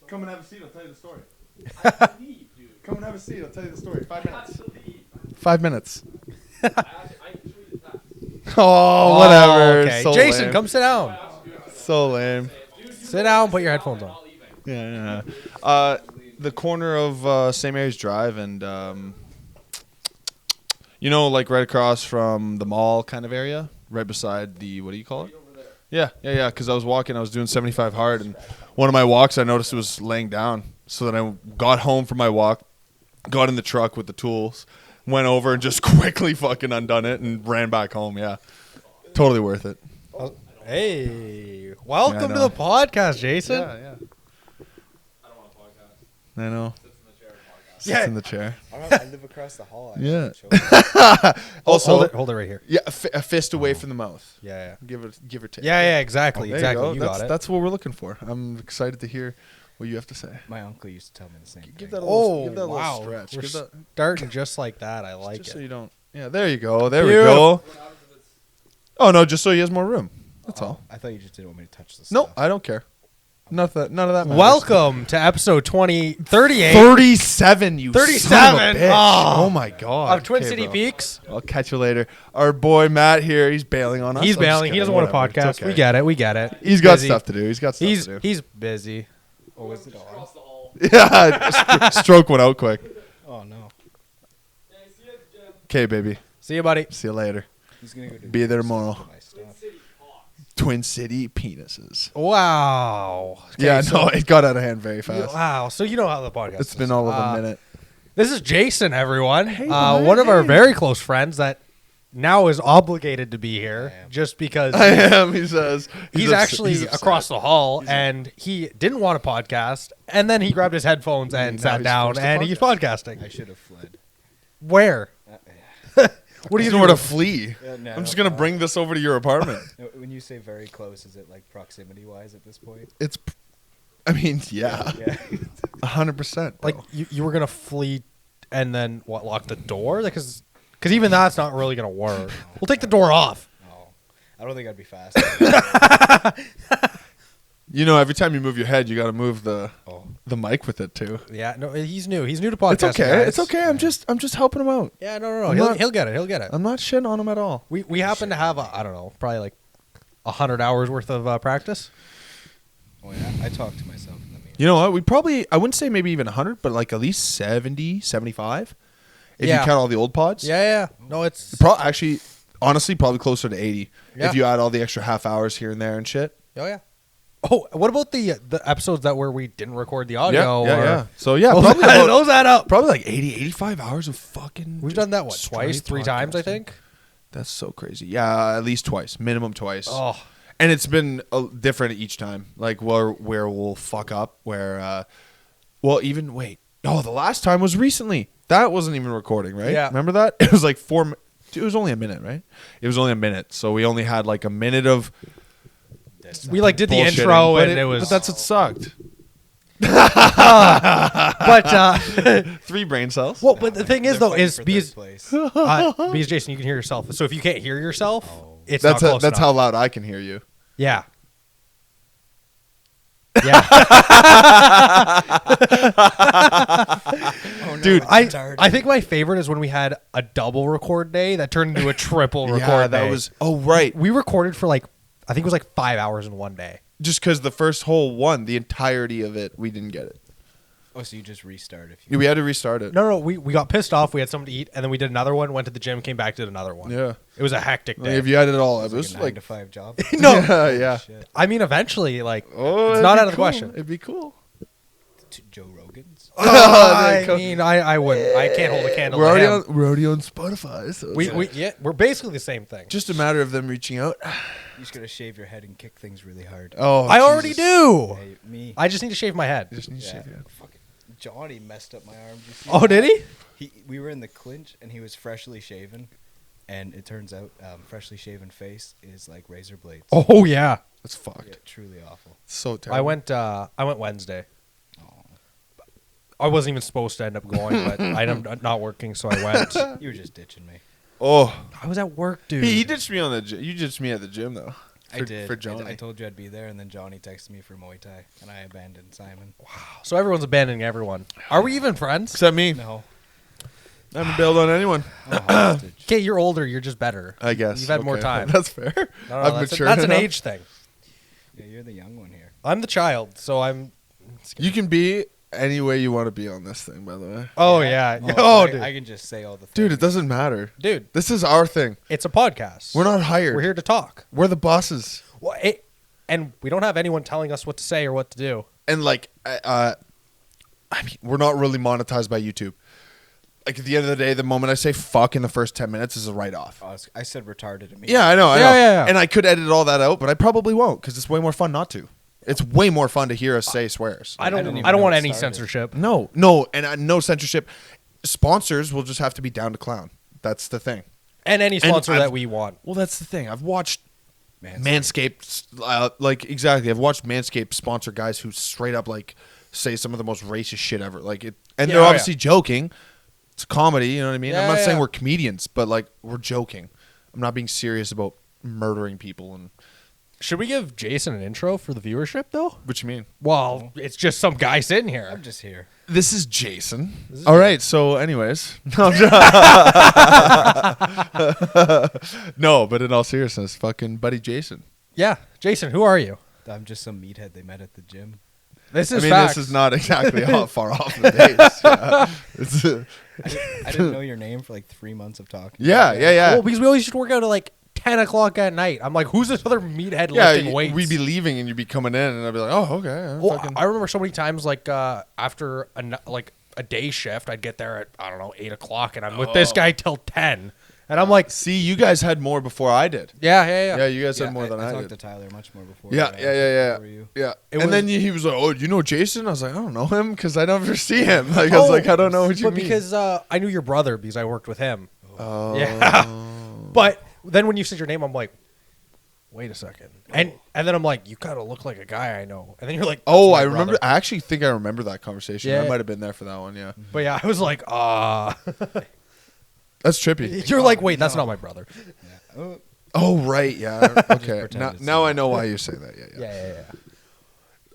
Come and have a seat. I'll tell you the story. Come and have a seat. I'll tell you the story. 5 minutes. 5 minutes. Oh, whatever. Okay. So Jason, lame. come sit down. So lame. Sit down. Put your headphones on. Yeah. The corner of St. Mary's Drive and, like right across from the mall kind of area, right beside the, what do you call it? Yeah. Because I was walking, I was doing 75 hard, and one of my walks, I noticed it was laying down. So then I got home from my walk, got in the truck with the tools, went over and just quickly fucking undone it and ran back home. Yeah. Totally worth it. Hey, welcome Yeah, to the podcast, Jason. Yeah. I know. Yeah. Sits in the chair. I live across the hall. Yeah. Also, hold it right here. Yeah, a fist away from the mouth. Yeah. Give or take. Yeah, exactly. There Exactly. You go. got it. That's what we're looking for. I'm excited to hear what you have to say. My uncle used to tell me the same thing. Give that a Oh, little, wow. stretch. We're Give that, starting just like that. I like just it. so you don't. Yeah, there you go. There Beautiful. we go. Oh no, just so he has more room. That's all. I thought you just didn't want me to touch this. No, I don't care. None of that matters. Welcome to episode 38 37. You 37. son of a bitch. Oh. Oh my god. of Twin Okay, City bro. Peaks. I'll catch you later. Our boy Matt here. He's bailing on us. He's I'm just bailing. He kidding. doesn't want a Whatever. It's podcast. okay. We get it. He's got busy. stuff to do. He's got stuff to do. He's busy. Oh, is it on? Yeah, stroke went out quick. Oh no. Okay, baby. See you, buddy. See you later. He's gonna go do Be there some tomorrow. of my stuff. Twin City penises. Wow. Okay, Yeah, so- no, it got out of hand very fast. Wow. So you know how the podcast It's is. been all of a minute. This is Jason, everyone. bud, one of our hey. very close friends that now is obligated to be here I am. just because I am, he says. he's actually across the hall and he didn't want a podcast. And then he grabbed his headphones and Now sat he's down forced to and he's podcasting. I should have fled. Where? What are you He's nowhere doing? to flee. No, I'm just going to bring this over to your apartment. When you say very close, is it like proximity wise at this point? I mean, yeah. Yeah. 100%. Like you were going to flee and then what, lock the door? Because even that's not really going to work. We'll take the door off. No. I don't think I'd be fast. Every time you move your head, you got to move the mic with it too. Yeah, no, he's new. He's new to podcasting. It's okay. guys. It's okay. I'm just helping him out. Yeah, no. I'm He'll not- get it. He'll get it. I'm not shitting on him at all. We happen to have I don't know, probably like 100 hours worth of practice. Oh yeah. I talk to myself in the meeting. You know what? I wouldn't say maybe even 100, but like at least 70, 75. If Yeah. you count all the old pods. Yeah. No, it's Actually, honestly, probably closer to 80. Yeah. If you add all the extra half hours here and there and shit. oh yeah. Oh, what about the episodes that where we didn't record the audio? Yeah. So yeah, Those, probably those add up. probably like 80, 85 hours of fucking. We've just done that what straight twice, 3 times, I podcasting. think. That's so crazy. Yeah, at least twice, minimum twice. Oh, And it's been different each time. Like where we'll fuck up. The last time was recently. That wasn't even recording, right? Yeah. Remember that? It was like it was only a minute, right? It was only a minute, so we only had like a minute of we like did the bullshitting, intro but and it was. But that's what sucked. but 3 brain cells. well, but the thing is They're though fighting is for because third place. because Jason, you can hear yourself. So if you can't hear yourself, it's That's not close that's how enough. loud I can hear you. Yeah. Yeah. Oh, no, Dude, it's retarded. I think my favorite is when we had a double record day that turned into a triple record Yeah, that day. was. Oh right. We recorded for I think it was 5 hours in one day. Just because the first whole one, the entirety of it, we didn't get it. Oh, so you just restart if you. We had to restart it. No, we got pissed off. We had something to eat, and then we did another one. Went to the gym, came back, did another one. Yeah. It was a hectic Like, day. if you added it all up, It's it was like a 9 like. to 5 job. No. Yeah. Shit. I mean, eventually, Oh, it's it'd not be out of the cool. question. It'd be cool. To Joe Rogan's. I mean, I wouldn't. I can't hold a candle. We're to already him. on. We're already on Spotify. So We're basically the same thing. just a matter of them reaching out. You just gotta shave your head and kick things really hard. Oh, I already Jesus. do. Hey, me. I just need to shave my head. You just need to Yeah. shave your head. Fucking Johnny messed up my arm. Did you see Oh, that? did he? We were in the clinch and he was freshly shaven, and it turns out freshly shaven face is like razor blades. Oh yeah. That's fucked. Yeah, truly awful. So terrible. I went Wednesday. Oh, I wasn't even supposed to end up going, but I ended up not working, so I went. you were just ditching me. Oh, I was at work, dude. he ditched me on the. You ditched me at the gym though. I did. For Johnny. I told you I'd be there, and then Johnny texted me for Muay Thai, and I abandoned Simon. So everyone's abandoning everyone. Are we even friends? Except me. No. I haven't bailed on anyone. I'm a hostage. Okay, you're older. You're just better. I guess. You've had more Okay. time. That's fair. No, I've that's, matured that's an enough. age thing. Yeah, you're the young one here. I'm the child, so I'm. You can be any way you want to be on this thing, by the way. Oh yeah. Oh, dude. I can just say all the things. Dude, it doesn't matter. Dude, This is our thing. it's a podcast. We're not hired. We're here to talk. We're the bosses. Well, and we don't have anyone telling us what to say or what to do. And like, I mean, we're not really monetized by YouTube. Like at the end of the day, the moment I say fuck in the first 10 minutes is a write-off. I said retarded immediately. Yeah, I know. Yeah. And I could edit all that out, but I probably won't because it's way more fun not to. It's way more fun to hear us say swears. I don't. didn't even I don't know want it any started. censorship. No, and no censorship. Sponsors will just have to be down to clown. That's the thing. And any sponsor I've- that we want. Well, that's the thing. I've watched Manscaped. Manscaped, like exactly. I've watched Manscaped sponsor guys who straight up like say some of the most racist shit ever. Like it, and Yeah, they're oh, obviously joking. It's comedy, you know what I mean? Yeah, I'm not saying yeah. we're comedians, but like we're joking. I'm not being serious about murdering people. And Should we give Jason an intro for the viewership, though? what you mean? Well, it's just some guy sitting here. I'm just here. This is Jason. This is All right. So, anyways, no, no, but in all seriousness, fucking buddy Jason. Yeah, Jason, who are you? I'm just some meathead they met at the gym. This I is mean, facts. this is not exactly far off the base. Yeah. It's, I didn't know your name for like 3 months of talking. yeah. Well, because we always used to work out at like 10 o'clock at night. I'm like, who's this other meathead lifting weights? we'd be leaving and you'd be coming in, and I'd be like, "Oh, okay." Well, I remember so many times, like after a day shift, I'd get there at 8 o'clock, and I'm with this guy till 10, and I'm like, See, you guys had more before I did. yeah. You guys had more than I talked did. to Tyler much more before. Yeah. before you. Yeah. It And was- then he was like, "Oh, you know Jason?" I was like, "I don't know him because I never see him." Like I was like, "I don't know what you but mean." because I knew your brother because I worked with him. Oh. Yeah. But then when you said your name, I'm like, wait a second, and then I'm like, you kind of look like a guy I know, and then you're like, Oh, "That's my I remember. brother." I actually think I remember that conversation. Yeah. I might have been there for that one. Yeah, But yeah, I was like, that's trippy. you're like, wait, that's not my brother. Yeah. Oh, Oh, right. Yeah. Okay. pretend Now, it's now I not. know why you say that. Yeah. Yeah.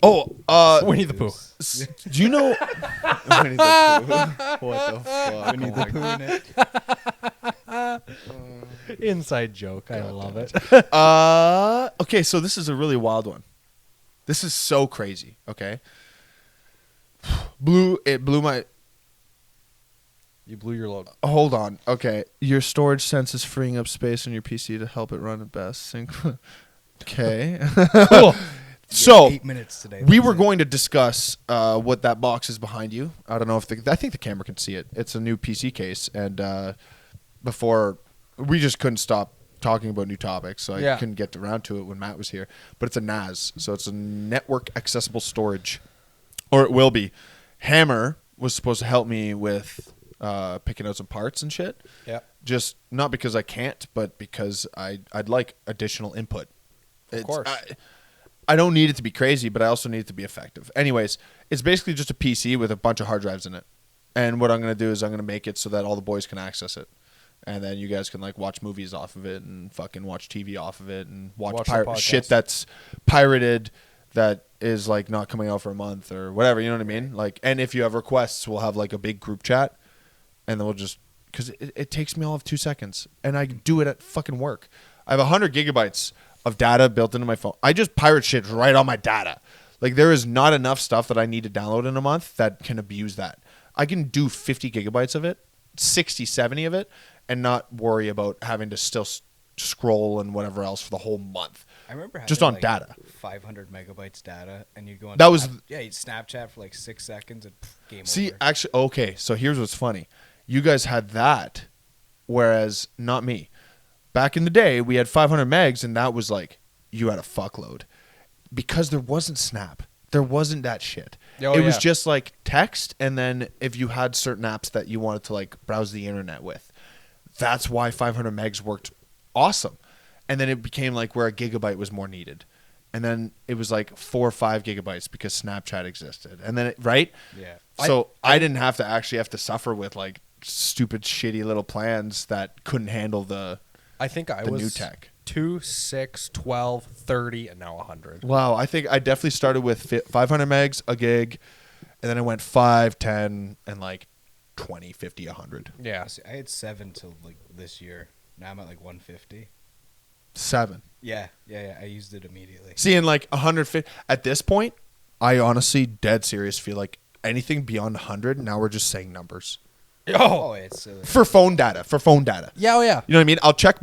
Oh, Winnie the Pooh. do you know? Winnie the Pooh. What the fuck? Winnie the Pooh in it. Inside joke. I love it. Okay, so this is a really wild one. This is so crazy. Okay. It blew my. You blew your load. Hold on. Okay, your storage sense is freeing up space on your PC to help it run at best. Okay. Cool. So 8 minutes today. we that's were it. going to discuss what that box is behind you. I don't know if I think the camera can see it. It's a new PC case, and before we just couldn't stop talking about new topics, so I couldn't get around to it when Matt was here. But it's a NAS, so it's a network accessible storage, or it will be. Hammer was supposed to help me with picking out some parts and shit. Yeah. Just not because I can't, but because I'd like additional input. Of course. I don't need it to be crazy, but I also need it to be effective. Anyways, it's basically just a PC with a bunch of hard drives in it. And what I'm going to do is I'm going to make it so that all the boys can access it. And then you guys can like watch movies off of it and fucking watch TV off of it and watch Watch the podcast. shit that's pirated that is like not coming out for a month or whatever, you know what I mean? Like, and if you have requests, we'll have like a big group chat and then we'll just, because it takes me all of 2 seconds and I do it at fucking work. I have 100 gigabytes of data built into my phone. I just pirate shit right on my data. Like there is not enough stuff that I need to download in a month that can abuse that. I can do 50 gigabytes of it, 60, 70 of it, and not worry about having to still scroll and whatever else for the whole month. I remember having just on like data. 500 megabytes data, and you go on. That was you'd Snapchat for like 6 seconds and game See, over. actually, okay. So here's what's funny. You guys had that, whereas not me. Back in the day, we had 500 megs, and that was like you had a fuckload because there wasn't Snap. There wasn't that shit. Oh, it was yeah. just like text, and then if you had certain apps that you wanted to like browse the internet with, that's why 500 megs worked awesome. And then it became like where a gigabyte was more needed. And then it was like 4 or 5 gigabytes because Snapchat existed. And then right? Yeah. So I didn't have to suffer with like stupid shitty little plans that couldn't handle the I think I new was tech. 2, 6, 12, 30, and now 100. Wow, I think I definitely started with 500 megs, a gig, and then I went 5, 10, and like 20, 50, 100. Yeah. See, I had 7 till like this year. Now I'm at like 150. 7. Yeah. I used it immediately. See, in like 150, at this point, I honestly, dead serious, feel like anything beyond 100, now we're just saying numbers. Oh. It's silly. For phone data. Yeah, oh yeah. You know what I mean? I'll check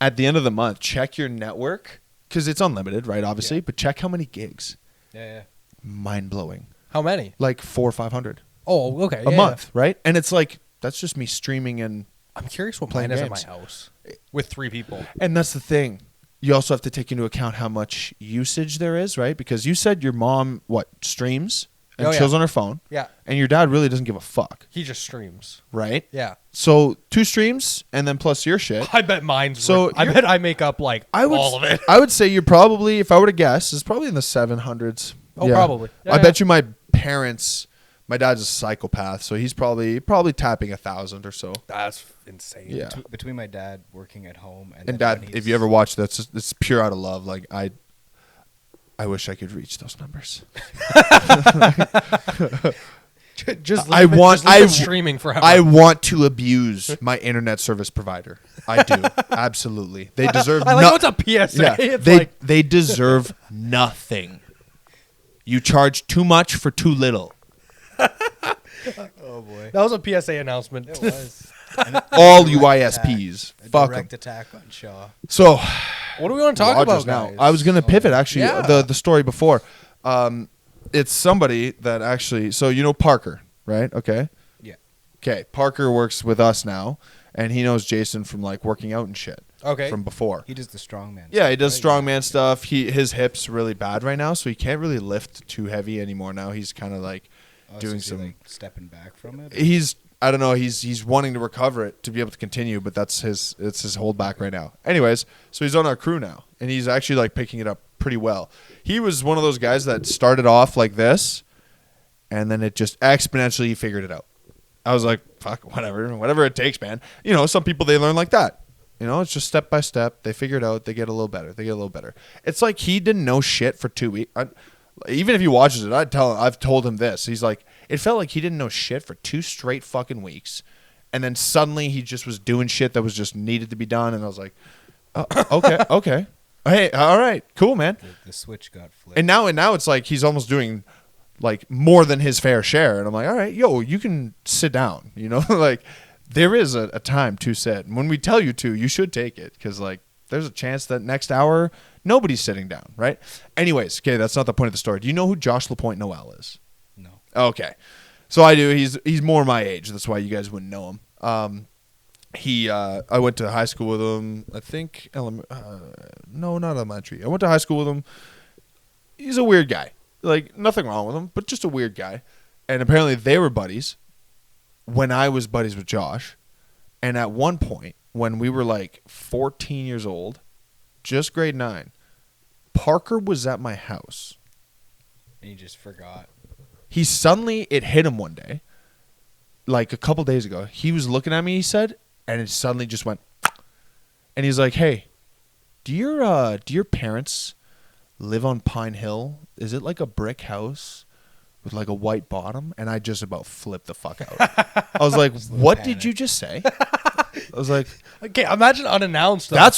at the end of the month, check your network, because it's unlimited, right, obviously, Yeah. but check how many gigs. Yeah. Mind-blowing. How many? Like 400 or 500 Oh, okay. a yeah, month, right? And it's like, that's just me streaming and I'm curious what Playing mine is games. at my house with 3 people. And that's the thing. You also have to take into account how much usage there is, right? Because you said your mom, streams and Oh, yeah. chills on her phone. Yeah. And your dad really doesn't give a fuck, He just streams. right? Yeah. So 2 streams and then plus your shit. I bet mine's So I bet I make up like all of it. I would say you're probably, if I were to guess, is probably in the 700s. Oh, probably. I Yeah, bet you my parents, my dad's a psychopath, so he's probably tapping 1,000 or so. That's insane. Yeah. Between my dad working at home and And then dad, when if he's- you ever watch that, it's pure out of love. Like I wish I could reach those numbers. Just I want- just leave I it w- streaming forever. I want to abuse my internet service provider. I do. Absolutely. They deserve I like what's a PSA. Yeah, It's they like they deserve nothing. You charge too much for too little. Oh boy. that was a PSA announcement. It was. All Direct UISPs. attack. A Fuck 'em. direct attack on Shaw. So What do we want to talk Rogers about now. guys? I was going to pivot actually Yeah. the story before. It's somebody that actually, so you know Parker, right? Okay. Yeah. Okay, Parker works with us now, and he knows Jason from like working out and shit. Okay. From before. He does the strongman. Yeah, he does right? strongman stuff. His hips really bad right now, so he can't really lift too heavy anymore. Now he's kind of like Oh, doing so is he, some. like stepping back from it. I don't know. He's wanting to recover it to be able to continue, but it's his holdback right now. Anyways, so he's on our crew now, and he's actually like picking it up pretty well. He was one of those guys that started off like this, and then it just exponentially figured it out. I was like, fuck, whatever it takes, man. You know, some people they learn like that. You know, it's just step by step. They figure it out. They get a little better. It's like he didn't know shit for 2 weeks. Even if he watches it, I've told him this. He's like, it felt like he didn't know shit for 2 straight fucking weeks, and then suddenly he just was doing shit that was just needed to be done. And I was like, oh, okay, hey, all right, cool, man. The switch got flipped. And now it's like he's almost doing like more than his fair share. And I'm like, all right, yo, you can sit down. You know, like there is a time to sit. And when we tell you to, you should take it, because like there's a chance that next hour nobody's sitting down, right? Anyways, okay, that's not the point of the story. Do you know who Josh LaPointe Noel is? No. Okay, so I do. He's more my age. That's why you guys wouldn't know him. I went to high school with him. I think no, not elementary. I went to high school with him. He's a weird guy. Like nothing wrong with him, but just a weird guy. And apparently they were buddies when I was buddies with Josh. And at one point, when we were like 14 years old, just grade 9, Parker was at my house. And you just forgot. He suddenly, it hit him one day, like a couple days ago. He was looking at me, he said, and it suddenly just went, and he's like, hey, do your parents live on Pine Hill? Is it like a brick house with like a white bottom? And I just about flipped the fuck out. I was like, what did you just say? I was like, Okay, imagine unannounced. Though.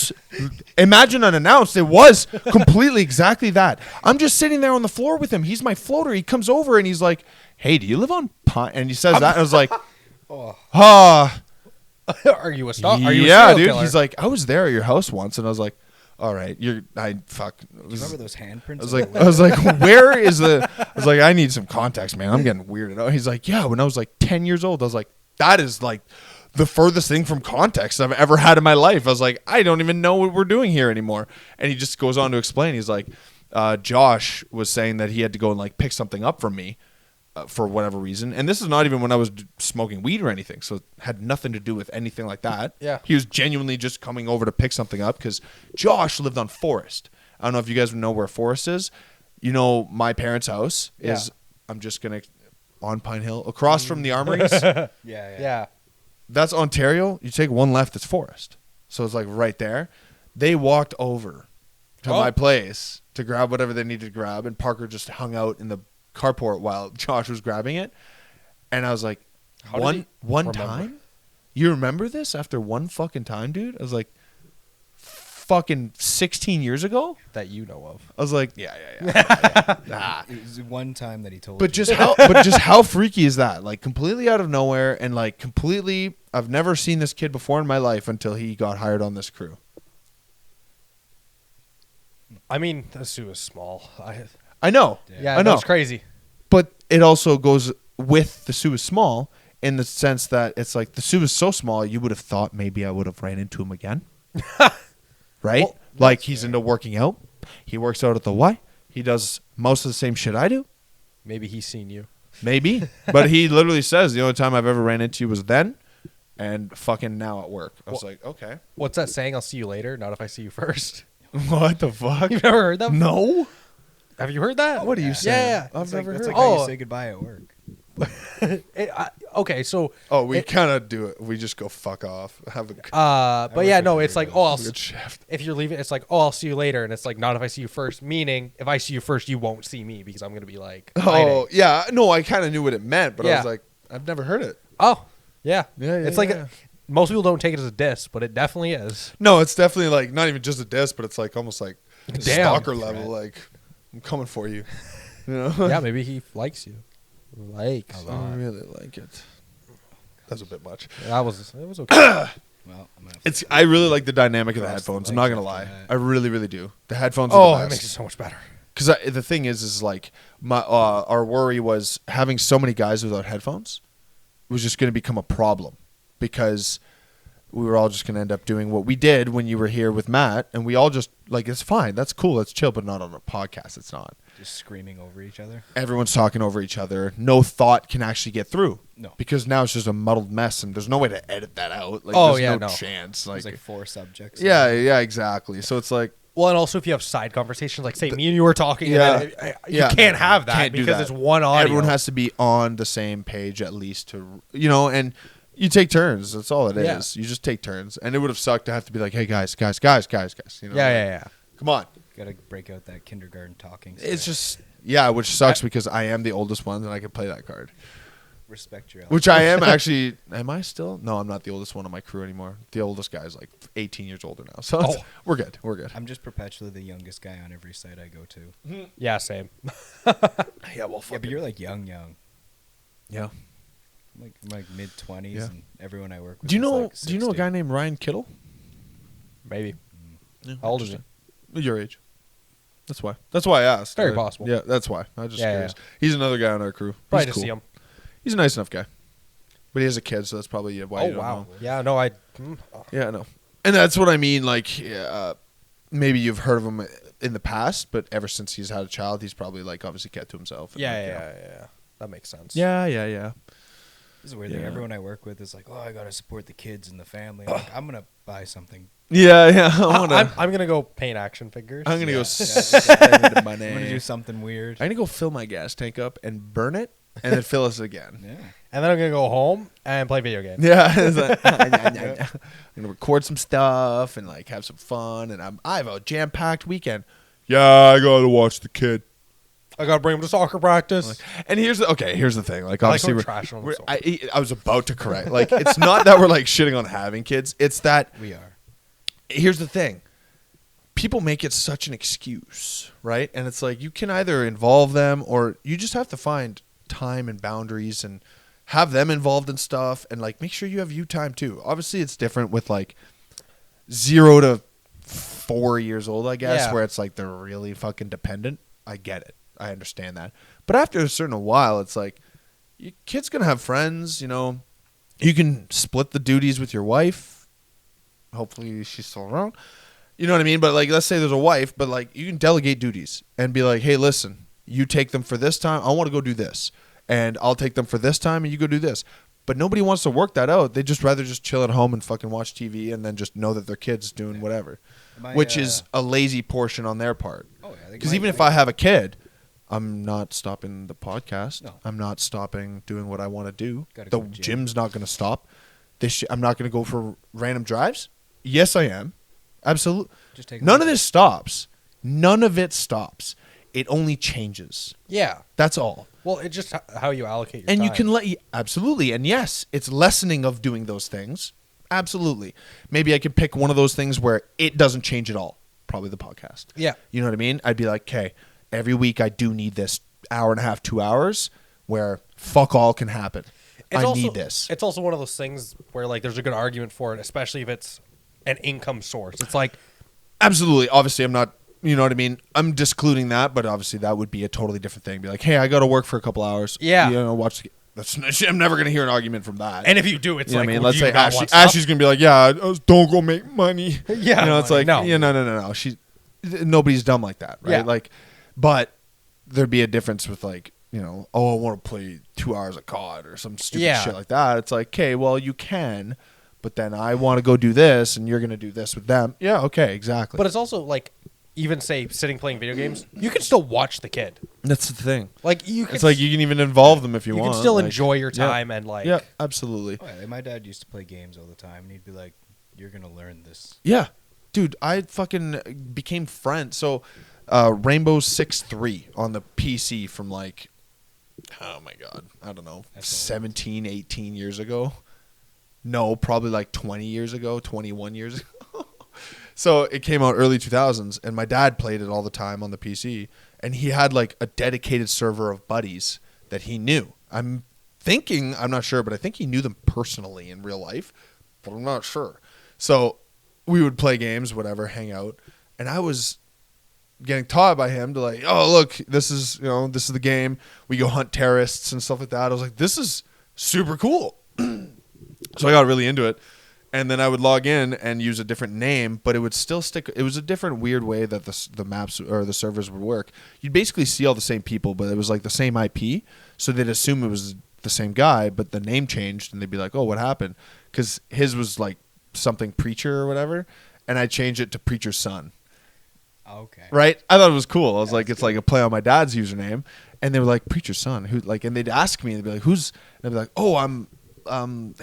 imagine unannounced. It was completely exactly that. I'm just sitting there on the floor with him. He's my floater. He comes over and he's like, hey, do you live on Pine? And he says that. And I was like, ah. Are you a stalker? Are you a Yeah, serial dude. killer? He's like, I was there at your house once. And I was like, all right, fuck. Do you remember those handprints? I was like, where is the? I was like, I need some context, man. I'm getting weirded out. He's like, yeah. When I was like 10 years old, I was like, that is like the furthest thing from context I've ever had in my life. I was like, I don't even know what we're doing here anymore. And he just goes on to explain. He's like, Josh was saying that he had to go and like pick something up from me for whatever reason. And this is not even when I was smoking weed or anything. So it had nothing to do with anything like that. Yeah. He was genuinely just coming over to pick something up because Josh lived on Forest. I don't know if you guys know where Forest is. You know, my parents' house is, I'm just going to, on Pine Hill, across from the Armories. yeah. yeah. That's Ontario. You take one left, it's Forest. So it's like right there. They walked over to Oh. my place to grab whatever they needed to grab, and Parker just hung out in the carport while Josh was grabbing it. And I was like, How did one he remember? time? You remember this after one fucking time, dude? I was like, fucking 16 years ago? That you know of. I was like, yeah. Nah. It was one time that he told But you. just how freaky is that? Like completely out of nowhere and like completely I've never seen this kid before in my life until he got hired on this crew. I mean, the zoo is small. I know. Yeah, I know. It's crazy. But it also goes with the zoo is small in the sense that it's like the zoo is so small you would have thought maybe I would have ran into him again. Right? Well, like he's into working out. He works out at the Y. He does most of the same shit I do. Maybe he's seen you. Maybe. But he literally says the only time I've ever ran into you was then and fucking now at work. I was like, okay. What's that saying? I'll see you later, not if I see you first. What the fuck? You've never heard that? No. Have you heard that? What are you saying? Yeah. I've That's like, never that's heard. like how Oh. you say goodbye at work. Okay, so Oh, we kind of do it. We just go fuck off. Have a but wish yeah, I no, could it's hear like, those. oh, good shift. if you're leaving, it's like, oh, I'll see you later, and it's like, not if I see you first. Meaning, if I see you first, you won't see me because I'm gonna be like, Oh, hiding. yeah. No, I kind of knew what it meant, but I Yeah. was like, I've never heard it. Oh, yeah, Yeah, It's like yeah. most people don't take it as a diss, but it definitely is. No, it's definitely like not even just a diss, but it's like almost like Damn. stalker level. Like, I'm coming for you. You know? Yeah, maybe he likes you. Likes. I really like it. That's a bit much. It was okay. Well, I'm gonna have to- It's. I really like the dynamic of the Cross the headphones. I'm legs not gonna after lie. that. I really, really do. The headphones. Oh, are that the makes it best. so much better. Because the thing is like my our worry was having so many guys without headphones was just going to become a problem because we were all just going to end up doing what we did when you were here with Matt, and we all just like it's fine, that's cool, that's chill, but not on a podcast. It's not. just screaming over each other. Everyone's talking over each other. No thought can actually get through. No. Because now it's just a muddled mess, and there's no way to edit that out. Like, Oh, there's yeah, no no. chance. There's Like, like 4 subjects. yeah, exactly. So it's like. Well, and also if you have side conversations, like say me and you were talking, Yeah. and then you Yeah. can't have that Can't do because that. it's one audio. Everyone has to be on the same page at least to, and you take turns. That's all it is. Yeah. You just take turns. And it would have sucked to have to be like, hey, guys. You know, Yeah. Come on. Gotta break out that kindergarten talking. It's stick. just, yeah, which sucks because I am the oldest one and I can play that card. Respect your elders. Which I am actually. Am I still? No, I'm not the oldest one on my crew anymore. The oldest guy is like 18 years older now. So Oh. we're good. We're good. I'm just perpetually the youngest guy on every site I go to. Yeah, same. Yeah, well, Yeah, but you're like young. Yeah. I'm like mid 20s, Yeah. and everyone I work with. Do you is, know? like, Do you know a 60. guy named Ryan Kittle? Maybe. Yeah, How old is he? interesting. Your age. That's why. That's why I asked. Very possible. Yeah, that's why. I was just Yeah, curious. He's another guy on our crew. Probably He's to cool. see him. He's a nice enough guy, but he has a kid, so that's probably why. you don't know. Yeah, no, I. Yeah, I know. And that's what I mean. Like, maybe you've heard of him in the past, but ever since he's had a child, he's probably like obviously kept to himself. and, like, you know. Yeah. That makes sense. Yeah. This is a weird thing. Yeah. Everyone I work with is like, oh, I gotta support the kids and the family. I'm like, I'm gonna buy something. Yeah. I'm gonna go paint action figures. I'm gonna go Yeah. spend money. I'm gonna do something weird. I'm gonna go fill my gas tank up and burn it, and then fill us again. Yeah. And then I'm gonna go home and play video games. Yeah, it's like, I'm gonna record some stuff and like have some fun, and I have a jam packed weekend. Yeah, I gotta watch the kid. I gotta bring him to soccer practice. And here's the thing. Like I like obviously how we're we're, trashing on we're- themselves. I was about to correct. Like it's not that we're like shitting on having kids. It's that We are. here's the thing. People make it such an excuse, right? And it's like you can either involve them or you just have to find time and boundaries and have them involved in stuff and like make sure you have you time too. Obviously it's different with like 0 to 4 years old, I guess, Yeah. where it's like they're really fucking dependent. I get it. I understand that. But after a certain while, it's like your kid's going to have friends, You can split the duties with your wife. Hopefully she's still around. You know what I mean? But like, let's say there's a wife, but like you can delegate duties and be like, hey, listen, you take them for this time. I want to go do this. And I'll take them for this time and you go do this. But nobody wants to work that out. They just rather just chill at home and fucking watch TV and then just know that their kid's doing whatever, which is a lazy portion on their part. Oh, yeah, I think Because my- even if I have a kid, I'm not stopping the podcast. No. I'm not stopping doing what I want to do. Gotta The go to gym. gym's not going to stop. I'm not going to go for random drives. Yes, I am. Absolutely. Just take None of this stops. None of it stops. It only changes. Yeah. That's all. Well, it's just how you allocate your And time. you can absolutely. And yes, it's lessening of doing those things. Absolutely. Maybe I could pick one of those things where it doesn't change at all. Probably the podcast. Yeah. You know what I mean? I'd be like, okay, every week I do need this hour and a half, 2 hours where fuck all can happen. Need this. It's also one of those things where like there's a good argument for it, especially if it's an income source. It's like Absolutely. Obviously, I'm not, you know what I mean? I'm discluding that, but obviously that would be a totally different thing. Be like, hey, I got to work for a couple hours. Yeah. You know, watch the I'm never going to hear an argument from that. and if you do, it's You know like what I mean? well, Let's do you say not want Ashley's stuff? going to be like, yeah, don't go make money. Yeah. You know, it's like, No. yeah, no. Nobody's dumb like that, right? Yeah. Like, but there'd be a difference with like, you know, oh, I want to play 2 hours of COD or some stupid Yeah. shit like that. It's like, okay, well, you can, but then I want to go do this and you're going to do this with them. Yeah, okay, exactly. But it's also like even say sitting playing video games, you can still watch the kid. That's the thing. Like you can It's like you can even involve them if you, you want. can still like, enjoy your yeah. time and like Yeah, absolutely. Oh, yeah, my dad used to play games all the time, and he'd be like, "You're gonna learn this." Yeah, dude, I fucking became friends. So, Rainbow 6-3 on the PC from like, oh my god, I don't know, That's old. 17, 18 years ago. No, probably like 20 years ago, 21 years ago. So it came out early 2000s, and my dad played it all the time on the PC, and he had like a dedicated server of buddies that he knew. I'm not sure, but I think he knew them personally in real life, but I'm not sure. So we would play games, whatever, hang out, and I was getting taught by him to like, oh look, this is the game. We go hunt terrorists and stuff like that. I was like, this is super cool. So I got really into it. And then I would log in and use a different name, but it would still stick. It was a different weird way that the maps or the servers would work. You'd basically see all the same people, but it was like the same IP. So they'd assume it was the same guy, but the name changed, and they'd be like, oh, what happened? Because his was like something Preacher or whatever, and I changed it to Preacher's Son. Okay. Right? I thought it was cool. I was Yeah, like, it's like a play on my dad's username. And they were like, Preacher's Son. Who like, and they'd ask me, and they'd be like, who's, and I'd be like, oh, I'm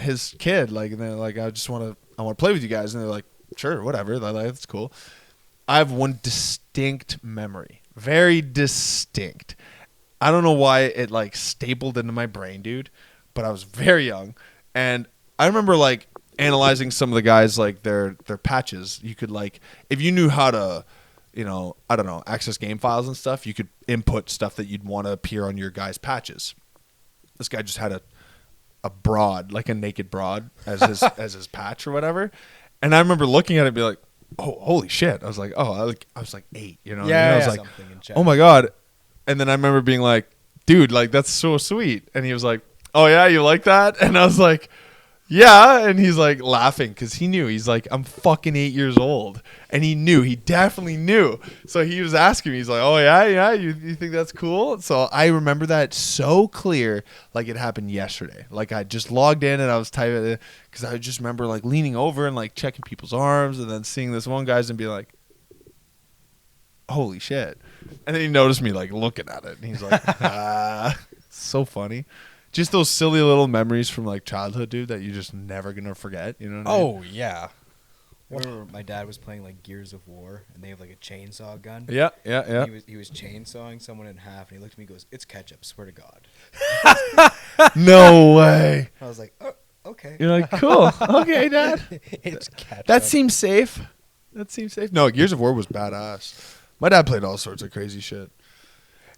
his kid. Like, and they're like, I want to play with you guys. And they're like, sure, whatever. They're like, that's cool. I have one distinct memory, very distinct. I don't know why it like stapled into my brain, dude, but I was very young. And I remember like analyzing some of the guys, like their patches. You could like, if you knew how to, you know, I don't know, access game files and stuff, you could input stuff that you'd want to appear on your guy's patches. This guy just had a broad, like a naked broad as his as his patch or whatever. And I remember looking at it and be like, oh, holy shit. I was like, oh, I was like 8, you know? Yeah, and I was yeah. like, Something in chat. oh my God. And then I remember being like, dude, like that's so sweet. And he was like, oh yeah, you like that? And I was like, yeah. And he's like laughing because he knew. He's like, I'm fucking 8 years old. And he definitely knew. So he was asking me, he's like, oh yeah, you think that's cool? So I remember that so clear, like it happened yesterday. Like I just logged in and I was typing, because I just remember like leaning over and like checking people's arms and then seeing this one guy's and be like, holy shit. And then he noticed me like looking at it and he's like, so funny. Just those silly little memories from like childhood, dude, that you're just never gonna forget. You know what I mean? oh yeah. I remember my dad was playing like Gears of War, and they have like a chainsaw gun. Yeah. He was chainsawing someone in half, and he looked at me and goes, "It's ketchup, swear to God." No way. I was like, "Oh, okay." You're like, cool. Okay, Dad. It's ketchup. That seems safe. No, Gears of War was badass. My dad played all sorts of crazy shit.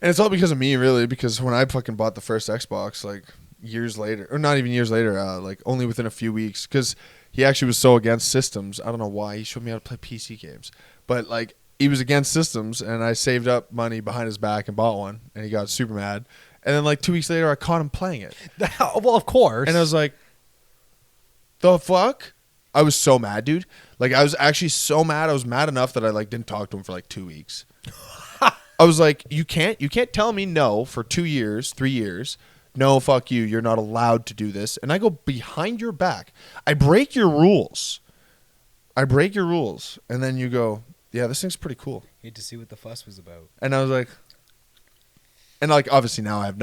And it's all because of me, really, because when I fucking bought the first Xbox, like, years later, or not even years later, like, only within a few weeks, because he actually was so against systems. I don't know why. He showed me how to play PC games. But, like, he was against systems, and I saved up money behind his back and bought one, and he got super mad. And then, like, 2 weeks later, I caught him playing it. well, of course. And I was like, the fuck? I was so mad, dude. Like, I was actually so mad. I was mad enough that I, like, didn't talk to him for, like, 2 weeks. I was like, you can't tell me no for 2 years, 3 years. No, fuck you. You're not allowed to do this. And I go behind your back. I break your rules. And then you go, yeah, this thing's pretty cool. You had to see what the fuss was about. And I was like, obviously now I have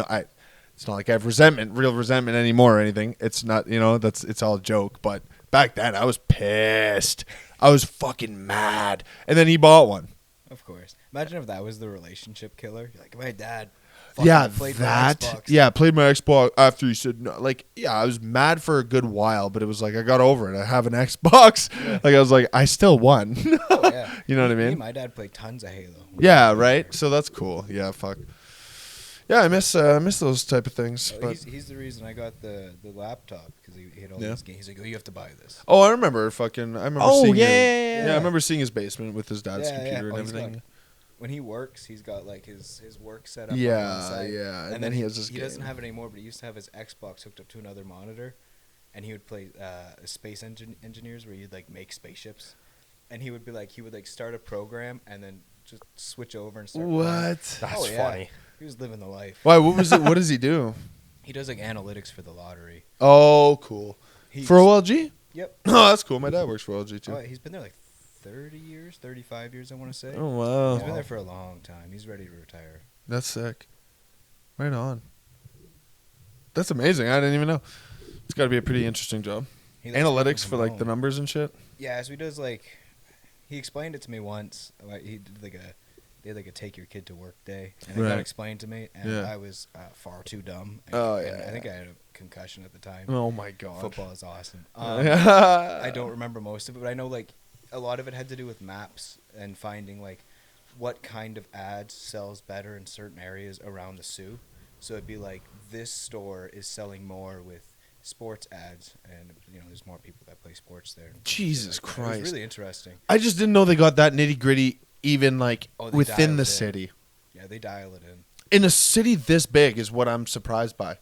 it's not like I have real resentment anymore or anything. It's not, it's all a joke. But back then I was pissed. I was fucking mad. And then he bought one. Of course. Imagine if that was the relationship killer. You're like, my dad. Yeah, played that. my Xbox. Yeah, played my Xbox after he said no. Like, yeah, I was mad for a good while, but it was like I got over it. I have an Xbox. Yeah. Like I was like, I still won. Oh, yeah. You know what I Me and mean? my dad played tons of Halo. Yeah, right. So that's cool. Yeah, fuck. Yeah, I miss those type of things. Oh, But he's the reason I got the laptop because he hit all Yeah. these games. He's like, oh, you have to buy this. oh, I remember fucking. I remember. Oh, seeing yeah, your- yeah, yeah. I remember seeing his basement with his dad's Yeah, computer yeah. and Oh, he's everything. got- When he works, he's got like his work set up. on Yeah, one side, yeah, and And then then he has his He doesn't game. have it anymore, but he used to have his Xbox hooked up to another monitor, and he would play space engineers where you'd like make spaceships, and he would start a program and then just switch over and start. playing. What? That's Oh, yeah. funny. He was living the life. Why? What was it? What does he do? He does like analytics for the lottery. Oh, cool. He's, For OLG? Yep. Oh, that's cool. My dad works for OLG too. Oh, he's been there like 30 years, 35 years, I want to say. Oh wow, He's been there for a long time. He's ready to retire. that's sick. Right on. That's amazing. I didn't even know. It's got to be a pretty interesting job. He likes working Analytics from for like the home. numbers and shit. Yeah, so he does like, he explained it to me once. He did they had like a take your kid to work day, and it Right. got explained to me, and Yeah. I was far too dumb. Oh, And yeah. I think I had a concussion at the time. Oh my god. Football is awesome. I I don't remember most of it, but I know like a lot of it had to do with maps and finding like what kind of ads sells better in certain areas around the Sioux. So it'd be like this store is selling more with sports ads, and there's more people that play sports there. Jesus It was Christ. really interesting. I just didn't know they got that nitty gritty even like Oh, they within dialed the it in. city. Yeah, they dial it in. In a city this big is what I'm surprised by.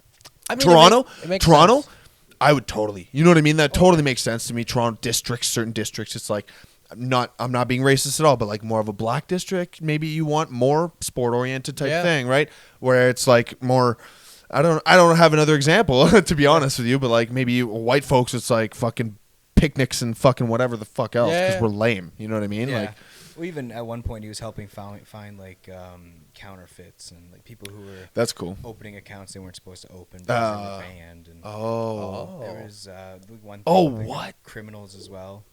I mean, Toronto, it makes Toronto, sense. I would totally. You know what I mean? That totally makes sense to me. Toronto districts, certain districts, it's like I'm not being racist at all, but like more of a black district. Maybe you want more sport oriented type Yeah. thing, right? Where it's like more. I don't have another example to be honest with you, but like maybe white folks, it's like fucking picnics and fucking whatever the fuck else because Yeah. we're lame. You know what I mean? Yeah. Like Well, even at one point, he was helping find like counterfeits and like people who were that's cool. opening accounts they weren't supposed to open because they were banned. And Oh. there was the one. Thing Oh, with, like, what? Criminals as well.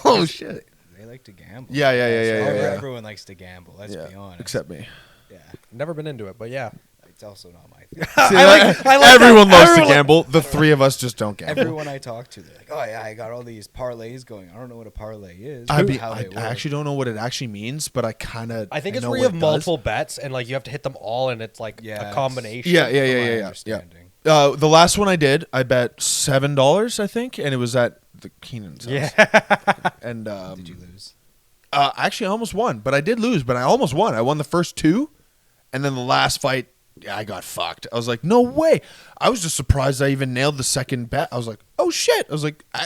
Oh shit. They like to gamble. Yeah, yeah, yeah, So yeah, yeah. Everyone likes to gamble. Let's be honest. Except me. Yeah, Never been into it, but yeah. it's also not my thing. I like everyone that. loves Everyone- to gamble. The three of us just don't gamble. Everyone I talk to, they're like, "Oh yeah, I got all these parlays going. I don't know what a parlay is. I how they work." actually don't know what it actually means, but I kind of. I think it's know where you what have it does. multiple bets and like you have to hit them all, and it's like Yeah, a it's- combination. Yeah, From my yeah. understanding. The last one I did, I bet $7, I think, and it was at the Keenan's house. Yeah. And Did you lose? actually, I almost won, but I did lose. But I almost won. I won the first two, and then the last fight, yeah, I got fucked. I was like, no way. I was just surprised I even nailed the second bet. I was like, oh shit. I was like, I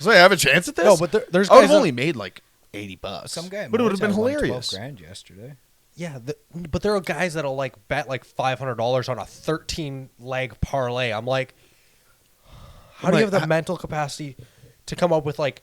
have a chance at this. No, but there's I would guys have that- only made like $80. Some guy, at but it would have Muay been Thai won hilarious. 12 grand yesterday. Yeah, but there are guys that'll like bet like $500 on a 13-leg parlay. I'm like, how I'm do you like, have the mental capacity to come up with like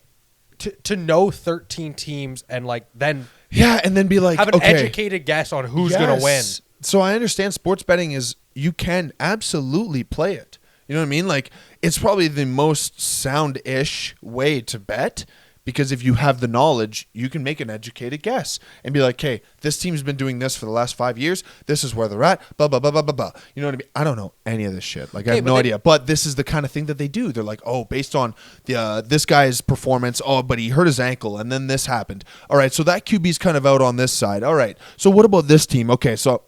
to know 13 teams and like then Yeah, and then be like, have an okay, educated guess on who's gonna win? Yes. So I understand sports betting is you can absolutely play it. You know what I mean? Like it's probably the most sound-ish way to bet because if you have the knowledge, you can make an educated guess and be like, "Hey, this team's been doing this for the last 5 years. This is where they're at." Blah blah blah blah blah blah. You know what I mean? I don't know any of this shit. Like I Okay, have but no they- idea. But this is the kind of thing that they do. They're like, "Oh, based on the this guy's performance, oh, but he hurt his ankle and then this happened. All right, so that QB's kind of out on this side. All right, so what about this team? Okay, so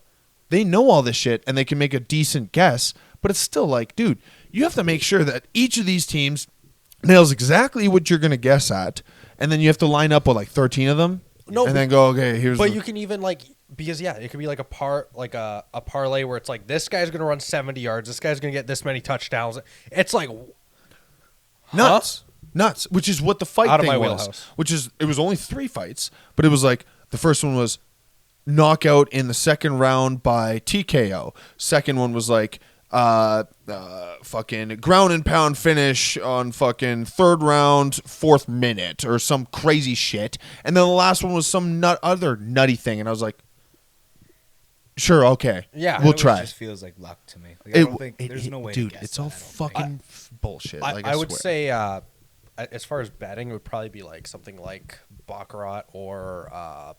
they know all this shit and they can make a decent guess, but it's still like, dude, you have to make sure that each of these teams nails exactly what you're going to guess at, and then you have to line up with like 13 of them, No, and then go, okay, here's But the- you can even like because yeah, it could be like a parlay where it's like this guy's gonna run 70 yards, this guy's gonna get this many touchdowns. It's like nuts. Nuts, which is what the fight Out of thing my was. wheelhouse. Which is, it was only 3 fights, but it was like the first one was knockout in the second round by TKO. Second one was like fucking ground and pound finish on fucking third round, 4th minute or some crazy shit. And then the last one was some other nutty thing. And I was like, sure, okay. Yeah. We'll It try. just feels like luck to me. Like, I don't think there's no way dude, to guess it's all that. I don't think. fucking bullshit. Like, I would swear. say as far as betting, it would probably be like something like baccarat or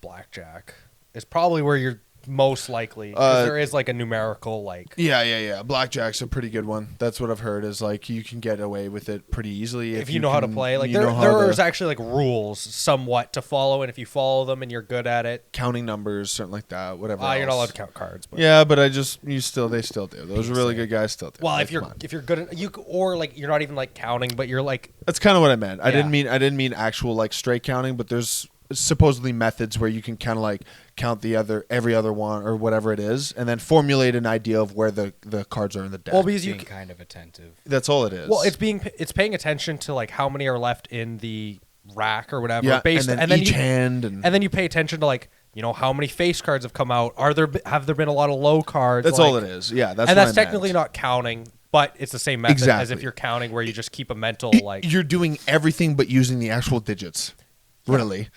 blackjack. Is probably where you're most likely. 'Cause there is like a numerical like. Yeah. Blackjack's a pretty good one. That's what I've heard. Is like you can get away with it pretty easily If you know how to play, like there's actually like rules somewhat to follow, and if you follow them and you're good at it, counting numbers, something like that. Whatever. you're not allowed else. to count cards. But. Yeah, but they still do. Those are really good guys still do. Well, Like, if you're good at or like you're not even like counting, but you're like that's kind of what I meant. I Yeah. didn't mean actual like straight counting, but there's supposedly methods where you can kind of like count every other one or whatever it is, and then formulate an idea of where the cards are in the deck. well because Being kind of attentive. That's all it is. well it's paying attention to like how many are left in the rack or whatever. yeah, based and then each you, hand and then you pay attention to like how many face cards have come out. Have there been a lot of low cards? that's like, all it is. Yeah, that's and what that's I meant. technically not counting, but it's the same method as Exactly. if you're counting, where you just keep a mental like You're doing everything but using the actual digits. Really.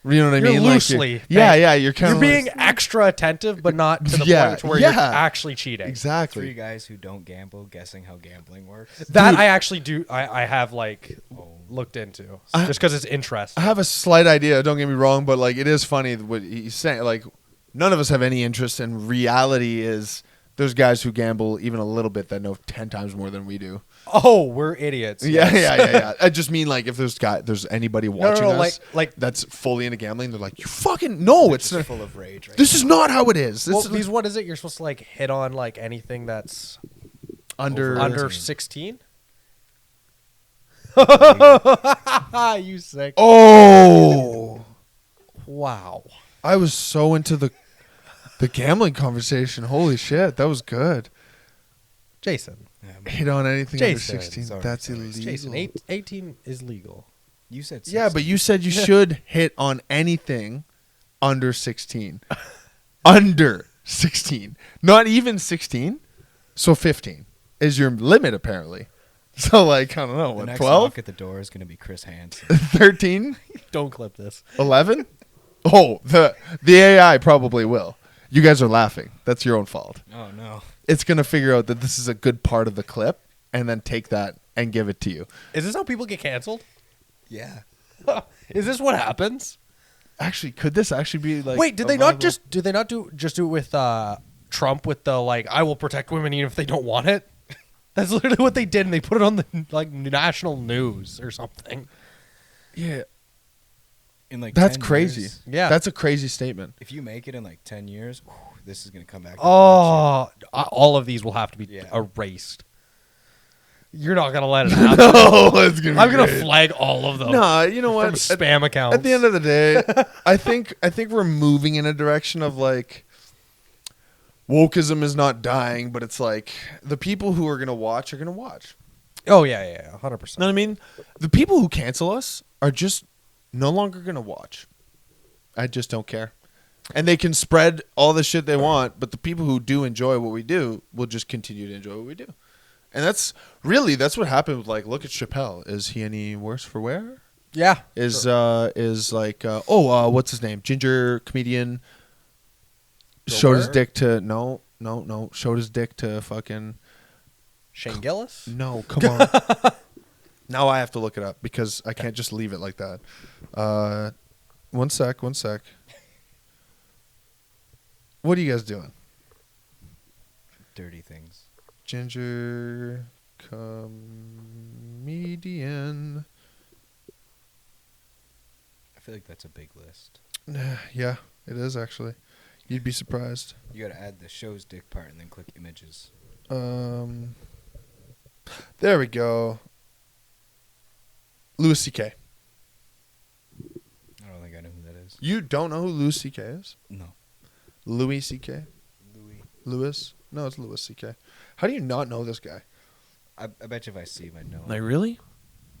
You know what I You're mean? loosely. Like you're kind you're of being extra attentive, but not to the Yeah, point where yeah. you're actually cheating. exactly. Three guys who don't gamble guessing how gambling works. That Dude. I actually do. I have like looked into just because it's I interesting. have a slight idea. Don't get me wrong, but like it is funny what he's saying. Like none of us have any interest, and reality is there's guys who gamble even a little bit that know 10 times more than we do. Oh, we're idiots. Yeah, yes. yeah. I just mean like if there's anybody watching no, us like- that's fully into gambling, they're like, you fucking no, it's Just not, full of rage. Right this is not how it is. This Well, is because what is it? You're supposed to like hit on like anything that's under under 16. You sick. Oh, Wow. I was so into the gambling conversation. Holy shit, that was good. Jason. Hit on anything Jason, under 16. sorry, That's sorry. illegal. Jason, 18 is legal. You said 16. Yeah, but you said you should hit on anything under 16. Under 16. Not even 16. So 15 is your limit, apparently. So, like, I don't know, the what, next 12? knock at the door is going to be Chris Hansen. 13? Don't clip this. 11? Oh, the AI probably will. You guys are laughing. That's your own fault. Oh no. It's going to figure out that this is a good part of the clip and then take that and give it to you. Is this how people get canceled? Yeah. Is this what happens? Actually, could this actually be like Wait, did a they not viable- just do it with Trump with the like I will protect women even if they don't want it? That's literally what they did, and they put it on the like national news or something. Yeah. In like That's 10 crazy. years, Yeah. That's a crazy statement. if you make it in like 10 years, this is going to come back. Oh, all of these will have to be Yeah. erased. You're not gonna let it happen. Oh, it's gonna be I'm gonna great. flag all of them. No, you know what? From spam accounts. At the end of the day, I think we're moving in a direction of like wokeism is not dying, but it's like the people who are gonna watch are gonna watch. Oh yeah, 100%. You know what I mean? The people who cancel us are just no longer gonna watch. I just don't care. And they can spread all the shit they want, but the people who do enjoy what we do will just continue to enjoy what we do. And that's what happened with like look at Chappelle. Is he any worse for wear? Yeah. Is sure. What's his name? Ginger comedian Bill showed his Burr? dick to showed his dick to fucking Shane Gillis? no, come on. Now I have to look it up because I can't just leave it like that. One sec. What are you guys doing? Dirty things. Ginger comedian. I feel like that's a big list. Yeah, it is actually. You'd be surprised. You got to add the show's dick part and then click images. There we go. Louis C.K. I don't think I know who that is. You don't know who Louis C.K. is? No. Louis C.K. Louis. Louis? No, it's Louis C.K. How do you not know this guy? I bet you if I see him, I'd know him. Like really?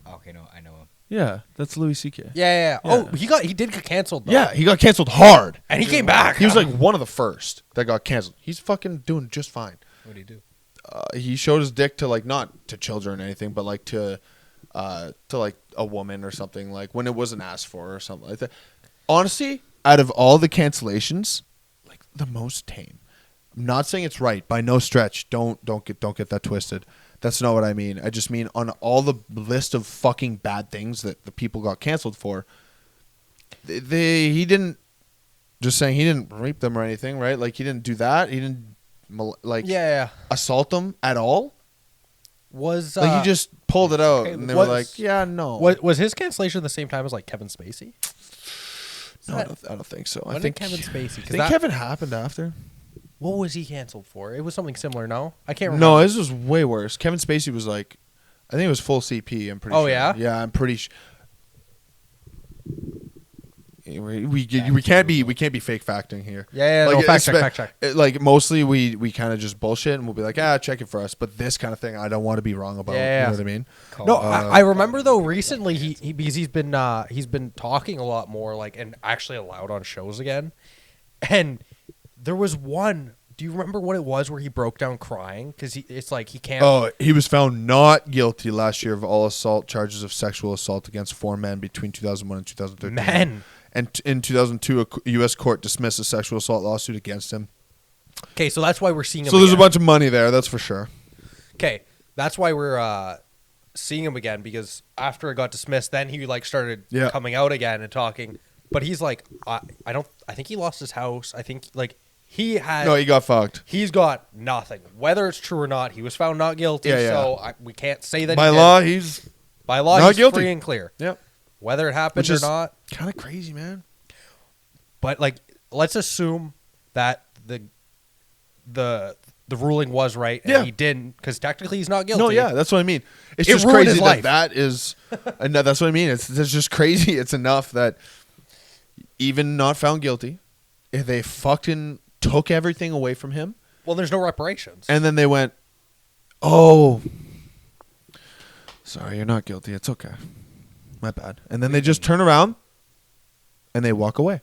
Okay, no, I know him. Yeah, that's Louis C.K. Yeah. Yeah. Oh, he did get canceled though. Yeah, he got canceled hard. And he came back. He was like one of the first that got canceled. He's fucking doing just fine. What did he do? He showed his dick to like not to children or anything, but like to like a woman or something like when it wasn't asked for or something like that. Honestly, out of all the cancellations, like the most tame. I'm not saying it's right by no stretch. Don't get that twisted. That's not what I mean. I just mean on all the list of fucking bad things that the people got canceled for, he didn't, just saying he didn't rape them or anything, right? Like he didn't do that. He didn't assault them at all. Was Like he just pulled it out, and they were like, "Yeah, no." Was his cancellation the same time as like Kevin Spacey? No, I don't think so. I When think did Kevin Spacey. I think Kevin happened after. What was he canceled for? It was something similar. No, I can't remember. No, this was way worse. Kevin Spacey was like, I think it was full CP. I'm pretty sure. Oh yeah. Yeah, I'm pretty sure. We can't be fake facting here. Yeah, like, no, fact check. Like mostly we kind of just bullshit and we'll be like, check it for us. But this kind of thing, I don't want to be wrong about. Yeah. You know what I mean? No, I remember though recently he because he's been talking a lot more like and actually allowed on shows again, and there was one. Do you remember what it was where he broke down crying because it's like he can't. Oh, he was found not guilty last year of all assault charges of sexual assault against 4 men between 2001 and 2013. Men. And in 2002, a U.S. court dismissed a sexual assault lawsuit against him. Okay, so that's why we're seeing him. So there's a again. bunch of money there, that's for sure. Okay, that's why we're seeing him again because after it got dismissed, then he like started coming out again and talking. But he's like, I think he lost his house. I think like he had. No, he got fucked. He's got nothing, whether it's true or not. He was found not guilty. Yeah. So we can't say that. By law, he's he's guilty. free and clear. Yep. Whether it happened or not, kind of crazy, man. But like, let's assume that the ruling was right and he didn't because technically he's not guilty. No, yeah, that's what I mean. It's It just ruined crazy his life. that is. No, that's what I mean. It's just crazy. It's enough that even not found guilty, if they fucking took everything away from him. Well, there's no reparations. And then they went, "Oh, sorry, you're not guilty. It's okay. My bad." And then they just turn around and they walk away.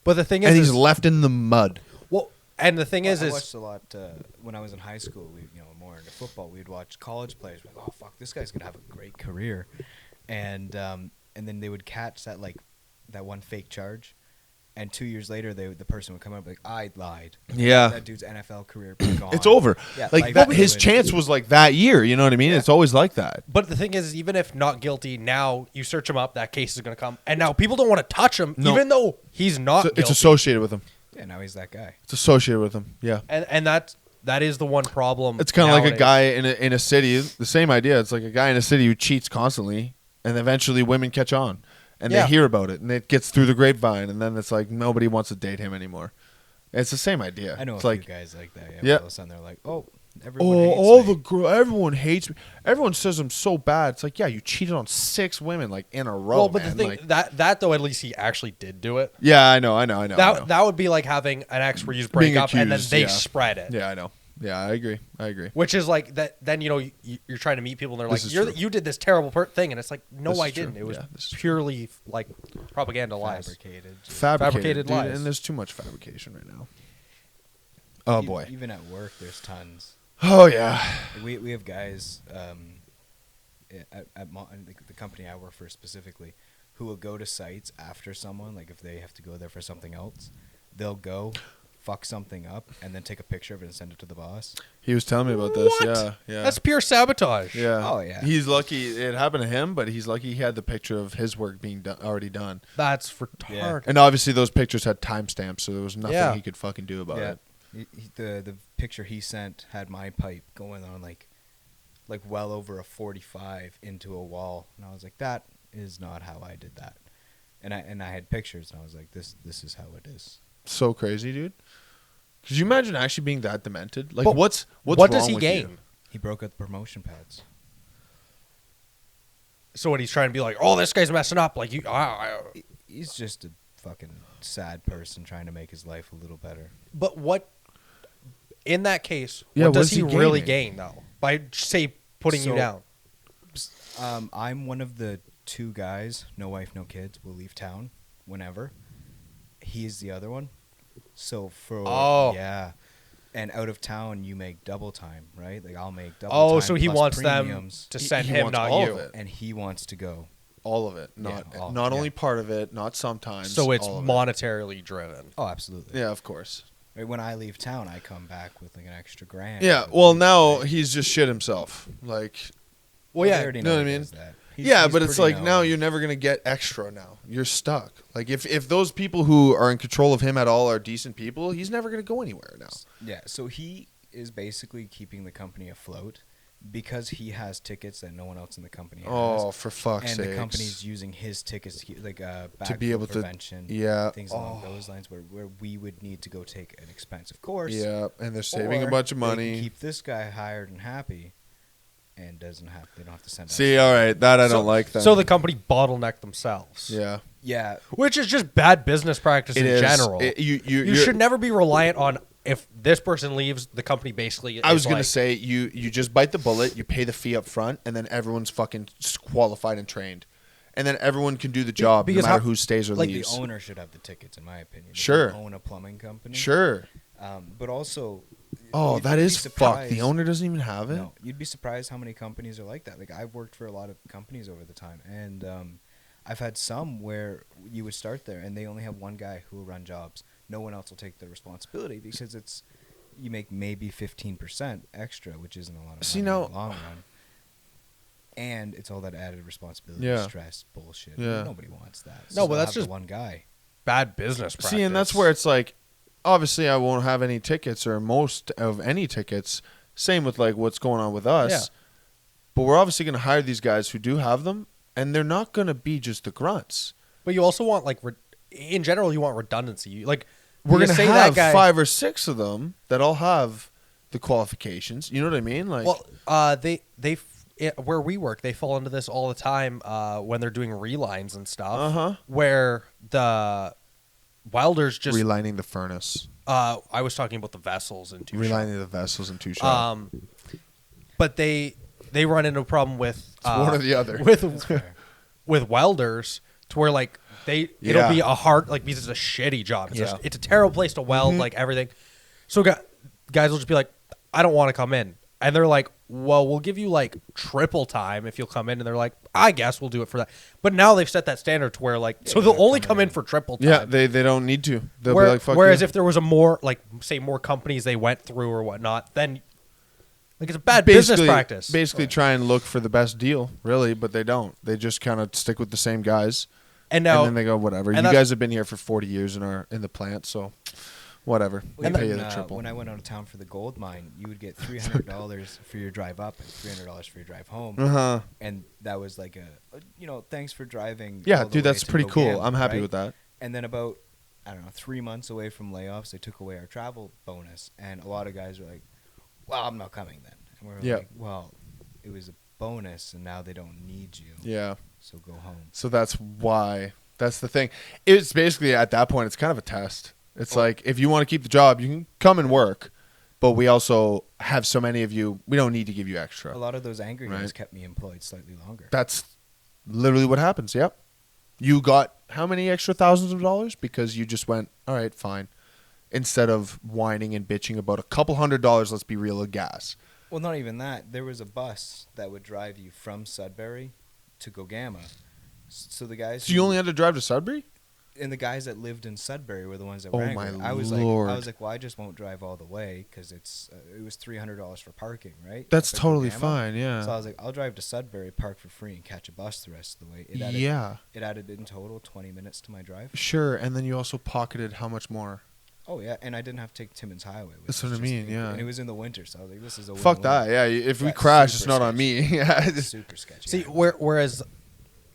But the thing is, and he's left in the mud. Well, and the thing I is, watched a lot when I was in high school. We, more into football. We'd watch college players. We're like, oh fuck, this guy's gonna have a great career, and then they would catch that one fake charge, and 2 years later, the person would come up like, I lied. Yeah, that dude's NFL career gone. It's over. Yeah, like that, his chance was like that year. You know what I mean? Yeah. It's always like that. But the thing is, even if not guilty, now you search him up, that case is going to come, and now people don't want to touch him, even though he's not. Guilty. It's associated with him. Yeah, now he's that guy. It's associated with him. Yeah, and that is the one problem. It's kind of like a guy in a city. The same idea. It's like a guy in a city who cheats constantly, and eventually women catch on. And they hear about it, and it gets through the grapevine, and then it's like nobody wants to date him anymore. It's the same idea. I know it's a like, few guys like that. Yeah. All of a sudden they're like, everyone hates me. Everyone says I'm so bad. It's like, yeah, you cheated on 6 women like in a row. Well, but man. the thing like, that though, at least he actually did do it. Yeah, I know. That would be like having an ex where you break up and then they spread it. Yeah, I know. Yeah, I agree. Which is like that. Then you're trying to meet people and they're like, you did this terrible thing, and it's like, no, I didn't. It was purely like propaganda lies, fabricated lies, dude, and there's too much fabrication right now. Oh boy, even at work, there's tons. Oh yeah, we have guys at the company I work for specifically who will go to sites after someone, like if they have to go there for something else, they'll go fuck something up and then take a picture of it and send it to the boss. He was telling me about this. What? Yeah. That's pure sabotage. Yeah. Oh yeah. He's lucky it happened to him, but he's lucky he had the picture of his work being already done. That's retarded. Yeah. And obviously those pictures had timestamps, so there was nothing he could fucking do about it. The picture he sent had my pipe going on like well over a 45 into a wall, and I was like, that is not how I did that. And I had pictures, and I was like, this is how it is. So crazy, dude. Could you imagine actually being that demented? Like, but what wrong does he gain? You? He broke out the promotion pads. So what he's trying to be like, oh, this guy's messing up. Like he's just a fucking sad person trying to make his life a little better. But what, in that case, what does he really gain though by say putting you down? I'm one of the 2 guys, no wife, no kids, will leave town whenever. He's the other one. So and out of town you make double time, right? Like I'll make double time. Oh, so he wants premiums. them to send him, not you. And he wants to go. All of it, not only part of it, not sometimes. So it's monetarily driven. Oh, absolutely. Yeah, of course. Right, when I leave town, I come back with like an extra grand. Yeah. Well, now he's just shit himself. Like, Well, yeah, I already you know what I he mean? does that. yeah, He's but it's pretty like now known. you're never gonna get extra. Now you're stuck. Like if those people who are in control of him at all are decent people, he's never gonna go anywhere now. Yeah, so he is basically keeping the company afloat because he has tickets that no one else in the company has. Oh, for fuck's and sake! the company's using his tickets to keep, like To be able to- prevention, yeah. things along those lines, where we would need to go take an expensive course. Yeah, and they're saving a or bunch of they can money. keep this guy hired and happy, and they don't have to send. See, us. all right, that I don't like. That. So the company bottlenecked themselves. yeah, Yeah, Which is just bad business practice it in is. general. You you should never be reliant on if this person leaves, the company basically. I was is gonna like, say you just bite the bullet, you pay the fee up front, and then everyone's fucking qualified and trained, and then everyone can do the job no because matter how- who stays or like leaves. the owner should have the tickets, in my opinion. If Sure. you own a plumbing company. Sure. But also. Oh, you'd that be is fucked. surprised- The owner doesn't even have it. No, you'd be surprised how many companies are like that. Like I've worked for a lot of companies over the time, and I've had some where you would start there and they only have one guy who will run jobs. No one else will take the responsibility because you make maybe 15% extra, which isn't a lot of money See, in now- the long run. And it's all that added responsibility, Yeah. stress, bullshit. Yeah. Nobody wants that. No, but they'll that's have the just- one guy. bad business practice. See, and that's where it's like, obviously, I won't have any tickets or most of any tickets. Same with like what's going on with us. Yeah. But we're obviously going to hire these guys who do have them, and they're not going to be just the grunts. But you also want in general, you want redundancy. Like We're you going to say have that guy, 5 or 6 of them that all have the qualifications. You know what I mean? Like, Well, where we work, they fall into this all the time when they're doing relines and stuff. Uh-huh. Where the welders just. relining the furnace, I was talking about the vessels and two. relining the vessels in 2 shot. But they run into a problem with one or the other. with welders to where like it'll Yeah. be a hard because it's a shitty job. Yeah. It's a terrible place to weld like everything. So guys will just be like, I don't want to come in, and they're like, well, we'll give you like triple time if you'll come in, and they're like, I guess we'll do it for that. But now they've set that standard to where like so they'll only come in for triple time. Yeah, they don't need to. They'll be like, fuck Whereas you. if there was a more more companies they went through or whatnot, then like it's a bad basically, business practice. Basically, try and look for the best deal, really, but they don't. They just kind of stick with the same guys, And now and then they go, whatever. You and that's- guys have been here for 40 years in the plant, so whatever. We Well, pay you even, the triple. when I went out of town for the gold mine, you would get $300 for your drive up and $300 for your drive home. Uh-huh. And that was like thanks for driving. Yeah, all the dude, way that's to pretty cool. Gogama, I'm happy right? with that. And then about, 3 months away from layoffs, they took away our travel bonus. And a lot of guys were like, well, I'm not coming then. And we were Yeah. like, well, it was a bonus and now they don't need you. Yeah. So go home. So that's why. That's the thing. It's basically, at that point, it's kind of a test. It's like, if you want to keep the job, you can come and work, but we also have so many of you, we don't need to give you extra. A lot of those angry guys Right. kept me employed slightly longer. That's literally what happens. Yep. You got how many extra thousands of dollars? Because you just went, all right, fine. Instead of whining and bitching about a couple $100, let's be real, of gas. Well, not even that. There was a bus that would drive you from Sudbury to Gogama. So the guys. So you only had to drive to Sudbury? And the guys that lived in Sudbury were the ones that Oh, were my angry. I was Lord. like, well, I just won't drive all the way because it was $300 for parking, right? That's Up at totally Gogama. fine, yeah. So I was like, I'll drive to Sudbury, park for free, and catch a bus the rest of the way. Yeah. It added in total 20 minutes to my drive. Sure, and then you also pocketed how much more? Oh yeah, and I didn't have to take Timmins Highway. which That's was what I just mean, yeah. And it was in the winter, so I was like, this is a Fuck win-win. that, yeah. If we That's crash, it's super not on me. sketchy. Yeah. Super sketchy. See, whereas,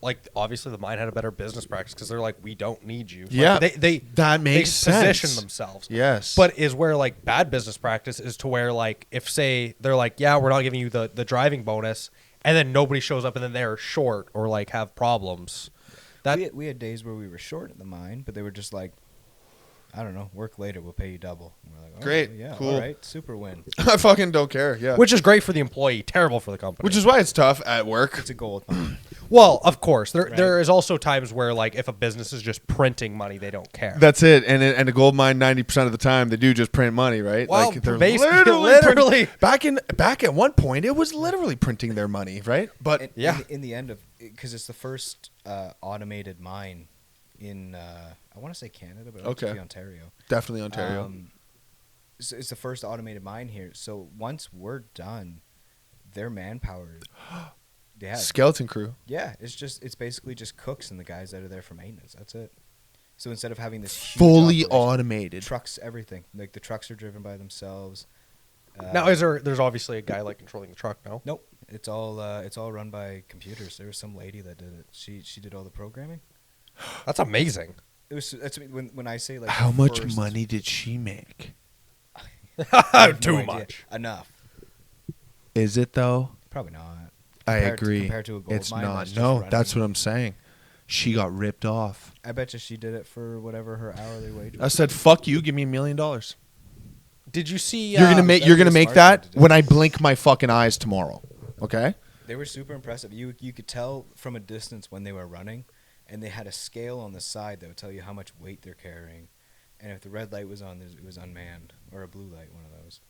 like, obviously the mine had a better business practice because they're like, we don't need you. Like, Yeah, they that makes they sense. position themselves. Yes. But is where like bad business practice is to where like if say they're like, yeah, we're not giving you the driving bonus, and then nobody shows up and then they're short or like have problems. That we had days where we were short at the mine, but they were just like, I don't know, work later, we'll pay you double. And we're like, oh, Great, yeah, cool. all right, super win. I fucking don't care, yeah. which is great for the employee, terrible for the company. Which is why it's tough at work. It's a gold mine. well, of course, there Right. there is also times where like if a business is just printing money, they don't care. That's it. And a gold mine, 90% of the time, they do just print money, right? Well, they're basically- print- literally. back at one point, it was literally printing their money, right? But And Yeah. in the end of, because it's the first automated mine in, I want to say Canada, but it Okay. could be Ontario. definitely Ontario. it's the first automated mine here. So once we're done, their manpower, yeah, Skeleton crew. yeah, it's basically just cooks and the guys that are there for maintenance. That's it. So instead of having this huge Fully operation, automated. trucks, everything, like the trucks are driven by themselves. Now, there's obviously a guy like controlling the truck. No. Nope, it's all run by computers. There was some lady that did it. She did all the programming. That's amazing. That's when I say like How the much first- money did she make? I have no Too idea. much. Enough. Is it though? Probably not. I Compared to- agree. compared to a gold It's mine not. that's just No, running. that's what I'm saying. She got ripped off. I bet you she did it for whatever her hourly wage I was. said, "Fuck you, give me $1 million." Did you see? You're gonna make. that'd You're be a gonna make smart thing that to do. when I blink my fucking eyes tomorrow. Okay. They were super impressive. You could tell from a distance when they were running, and they had a scale on the side that would tell you how much weight they're carrying, and if the red light was on, it was unmanned, or a blue light, one of those.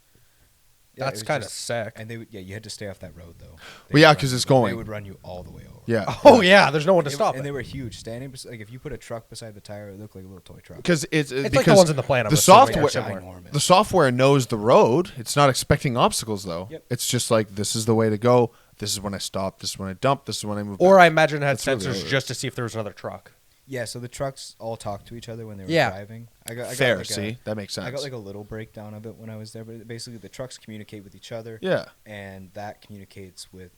Yeah, it That's was kind of just- sick. And you had to stay off that road though. Well, yeah, would 'cause run it's you- going. They would run you all the way over. Yeah. Oh yeah, there's no one to They- stop and it. they were huge. Standing like if you put a truck beside the tire, it looked like a little toy truck. Because it's It's like because the ones in the plan. I'm the assuming are software similar. Ginormous. the software knows the road. It's not expecting obstacles though. Yep. It's just like this is the way to go. This is when I stop. This is when I dump. This is when I move. Or back. I imagine it had That's really sensors what it just to see if there was another truck. Yeah, so the trucks all talked to each other when they were Yeah. driving. I got Fair. like See, that makes sense. I got like a little breakdown of it when I was there, but basically the trucks communicate with each other. yeah. And that communicates with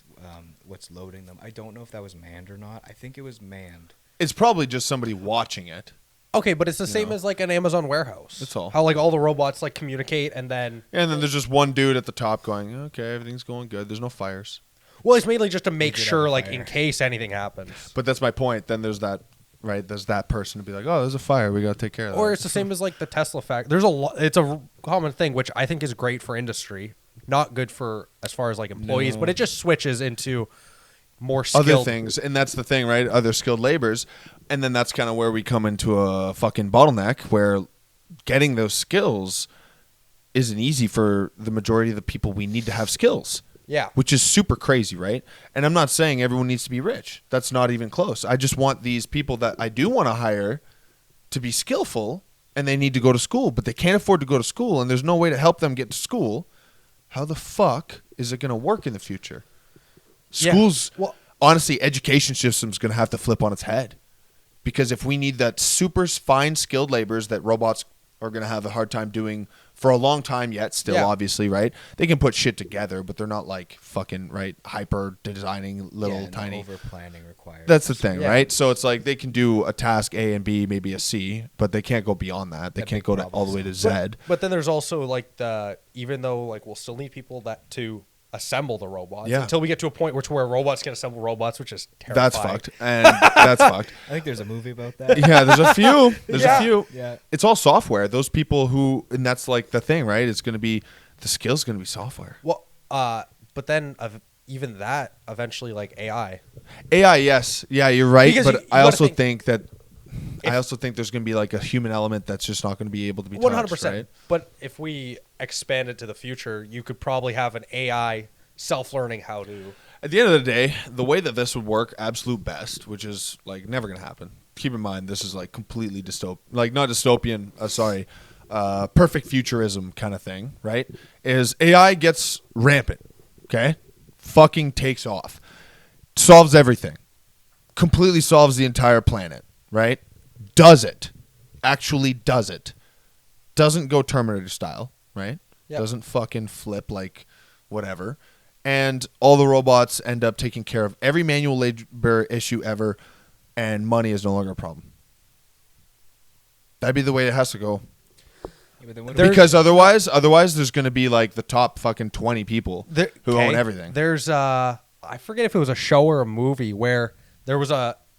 what's loading them. I don't know if that was manned or not. I think it was manned. It's probably just somebody watching it. Okay, but it's the same know. as like an Amazon warehouse. That's all. How like all the robots like communicate and then And then there's just one dude at the top going, "Okay, everything's going good. There's no fires." well, it's mainly just to make did have sure a like fire. in case anything happens. But that's my point. Then there's that, right? There's that person to be like, "Oh, there's a fire. We got to take care of that." Or it's the same as like the Tesla fact. There's a it's a common thing which I think is great for industry, not good for as far as like employees, No. but it just switches into more skilled. other things, and that's the thing, right? Other skilled labors, and then that's kind of where we come into a fucking bottleneck where getting those skills isn't easy for the majority of the people we need to have skills. Yeah. Which is super crazy, right? And I'm not saying everyone needs to be rich. That's not even close. I just want these people that I do want to hire to be skillful, and they need to go to school, but they can't afford to go to school, and there's no way to help them get to school. How the fuck is it going to work in the future? Yeah. Schools, Well- honestly, education system's going to have to flip on its head. Because if we need that super fine skilled laborers that robots are going to have a hard time doing for a long time yet, still, Yeah. obviously, right? They can put shit together, but they're not like fucking, right, hyper designing little tiny. over planning required. That's the thing, Yeah. right? So it's like they can do a task A and B, maybe a C, but they can't go beyond that. They That can't big go to all problem the way to solving. Z. But then there's also like even though like we'll still need people that to assemble the robots Yeah. until we get to a point where robots can assemble robots, which is terrifying. That's fucked. And that's fucked. I think there's a movie about that. Yeah, there's a few. There's Yeah. a few. Yeah. It's all software. Those people who, and that's like the thing, right? It's going to be, the skill's going to be software. Well, but then even that eventually like AI. AI, yes. Yeah, you're right. Because But you I gotta also think- think that, If- I also think there's going to be like a human element that's just not going to be able to be 100%. touched, right? But if we expand it to the future, you could probably have an AI self-learning how to. At the end of the day, the way that this would work absolute best, which is like never going to happen. Keep in mind, this is like completely like not dystopian, perfect futurism kind of thing, right? Is AI gets rampant, okay? Fucking takes off. Solves everything. Completely solves the entire planet, right? Does it. Actually does it. Doesn't go Terminator style, right? Yep. Doesn't fucking flip like whatever. And all the robots end up taking care of every manual labor issue ever, and money is no longer a problem. That'd be the way it has to go. Yeah, but then what There- Because otherwise there's going to be like the top fucking 20 people who own everything. There's I forget if it was a show or a movie where there was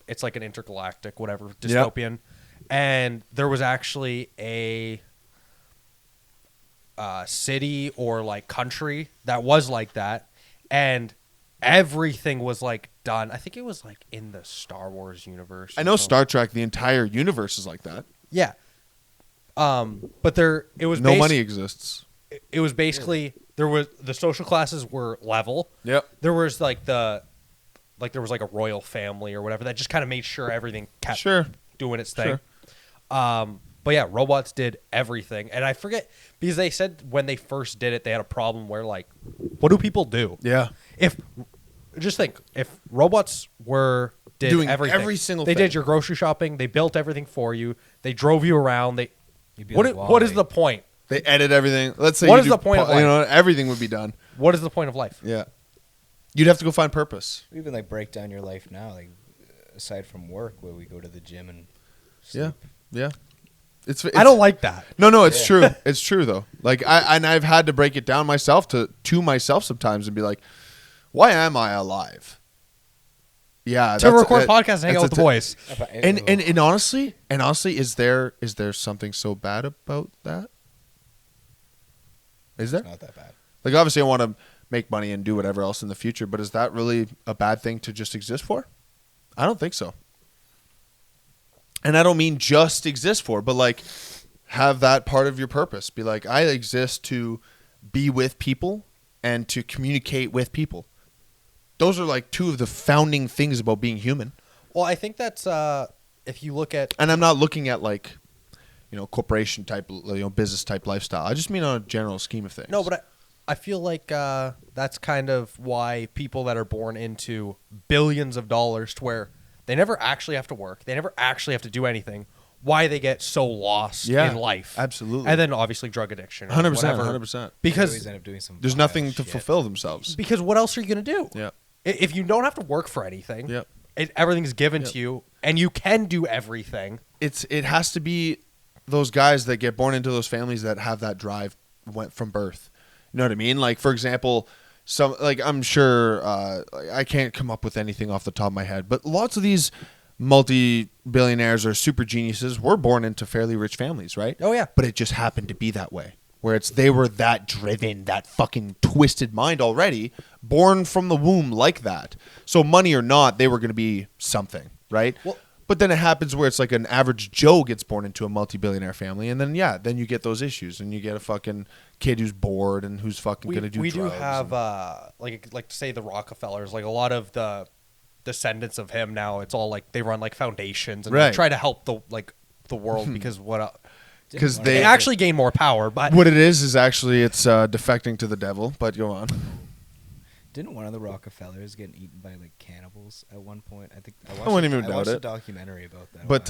it's like an intergalactic whatever dystopian, and there was actually a city or like country that was like that, and everything was like done. I think it was like in the Star Wars universe. I or know something. Star Trek, the entire universe is like that. Yeah. But it was No money exists. It was basically there was the social classes were level. Yep. There was there was like a royal family or whatever that just kind of made sure everything kept Sure. doing its thing. Sure. But yeah, robots did everything. And I forget, because they said when they first did it, they had a problem where, like, what do people do? Yeah. Just think, if robots did Doing everything. every single They thing. did your grocery shopping. They built everything for you. They drove you around. You'd be What like, is "Why?" the point? They edit everything. Let's say What you is do the point of you know, life? everything would be done. What is the point of life? Yeah. You'd have to go find purpose. Even like break down your life now, like aside from work, where we go to the gym and Yeah. sleep. Yeah. It's I don't like that. No, it's true. It's true though. Like I've had to break it down myself to myself sometimes and be like, why am I alive? Yeah, To record podcasts and hang out with the boys. And honestly, is there something so bad about that? Is there? It's not that bad. Like, obviously, I want to make money and do whatever else in the future, but is that really a bad thing to just exist for? I don't think so. And I don't mean just exist for, but like have that part of your purpose. Be like, I exist to be with people and to communicate with people. Those are like two of the founding things about being human. Well, I think that's if you look at, And I'm not looking at like, corporation type, business type lifestyle. I just mean on a general scheme of things. no, but I feel like that's kind of why people that are born into billions of dollars, to where they never actually have to work, they never actually have to do anything, why they get so lost in life. Absolutely. And then obviously drug addiction. 100%, whatever. 100%. They always Because end up doing some There's vile nothing to shit. fulfill themselves. what else are you going to do? Yeah. If you don't have to work for anything, Yep. everything's given Yep. to you, and you can do everything. It has to be those guys that get born into those families that have that drive went from birth. You know what I mean? Like, for example, I'm sure I can't come up with anything off the top of my head, but lots of these multi-billionaires or super geniuses were born into fairly rich families, right? Oh, yeah. But it just happened to be that way. Where they were that driven, that fucking twisted mind already, born from the womb like that. So money or not, they were going to be something, right? Well- But then it happens where it's like an average Joe gets born into a multi-billionaire family, and then then you get those issues, and you get a fucking kid who's bored and who's fucking going to do we drugs. do have like say the Rockefellers, like a lot of the descendants of him now. It's all like they run like foundations and they Right. try to help the world because because Didn't they they actually gain more power. But what it is actually it's defecting to the devil. But go on. Didn't one of the Rockefellers get eaten by like cannibals at one point? I think wouldn't even I doubt watched it. a documentary about that. But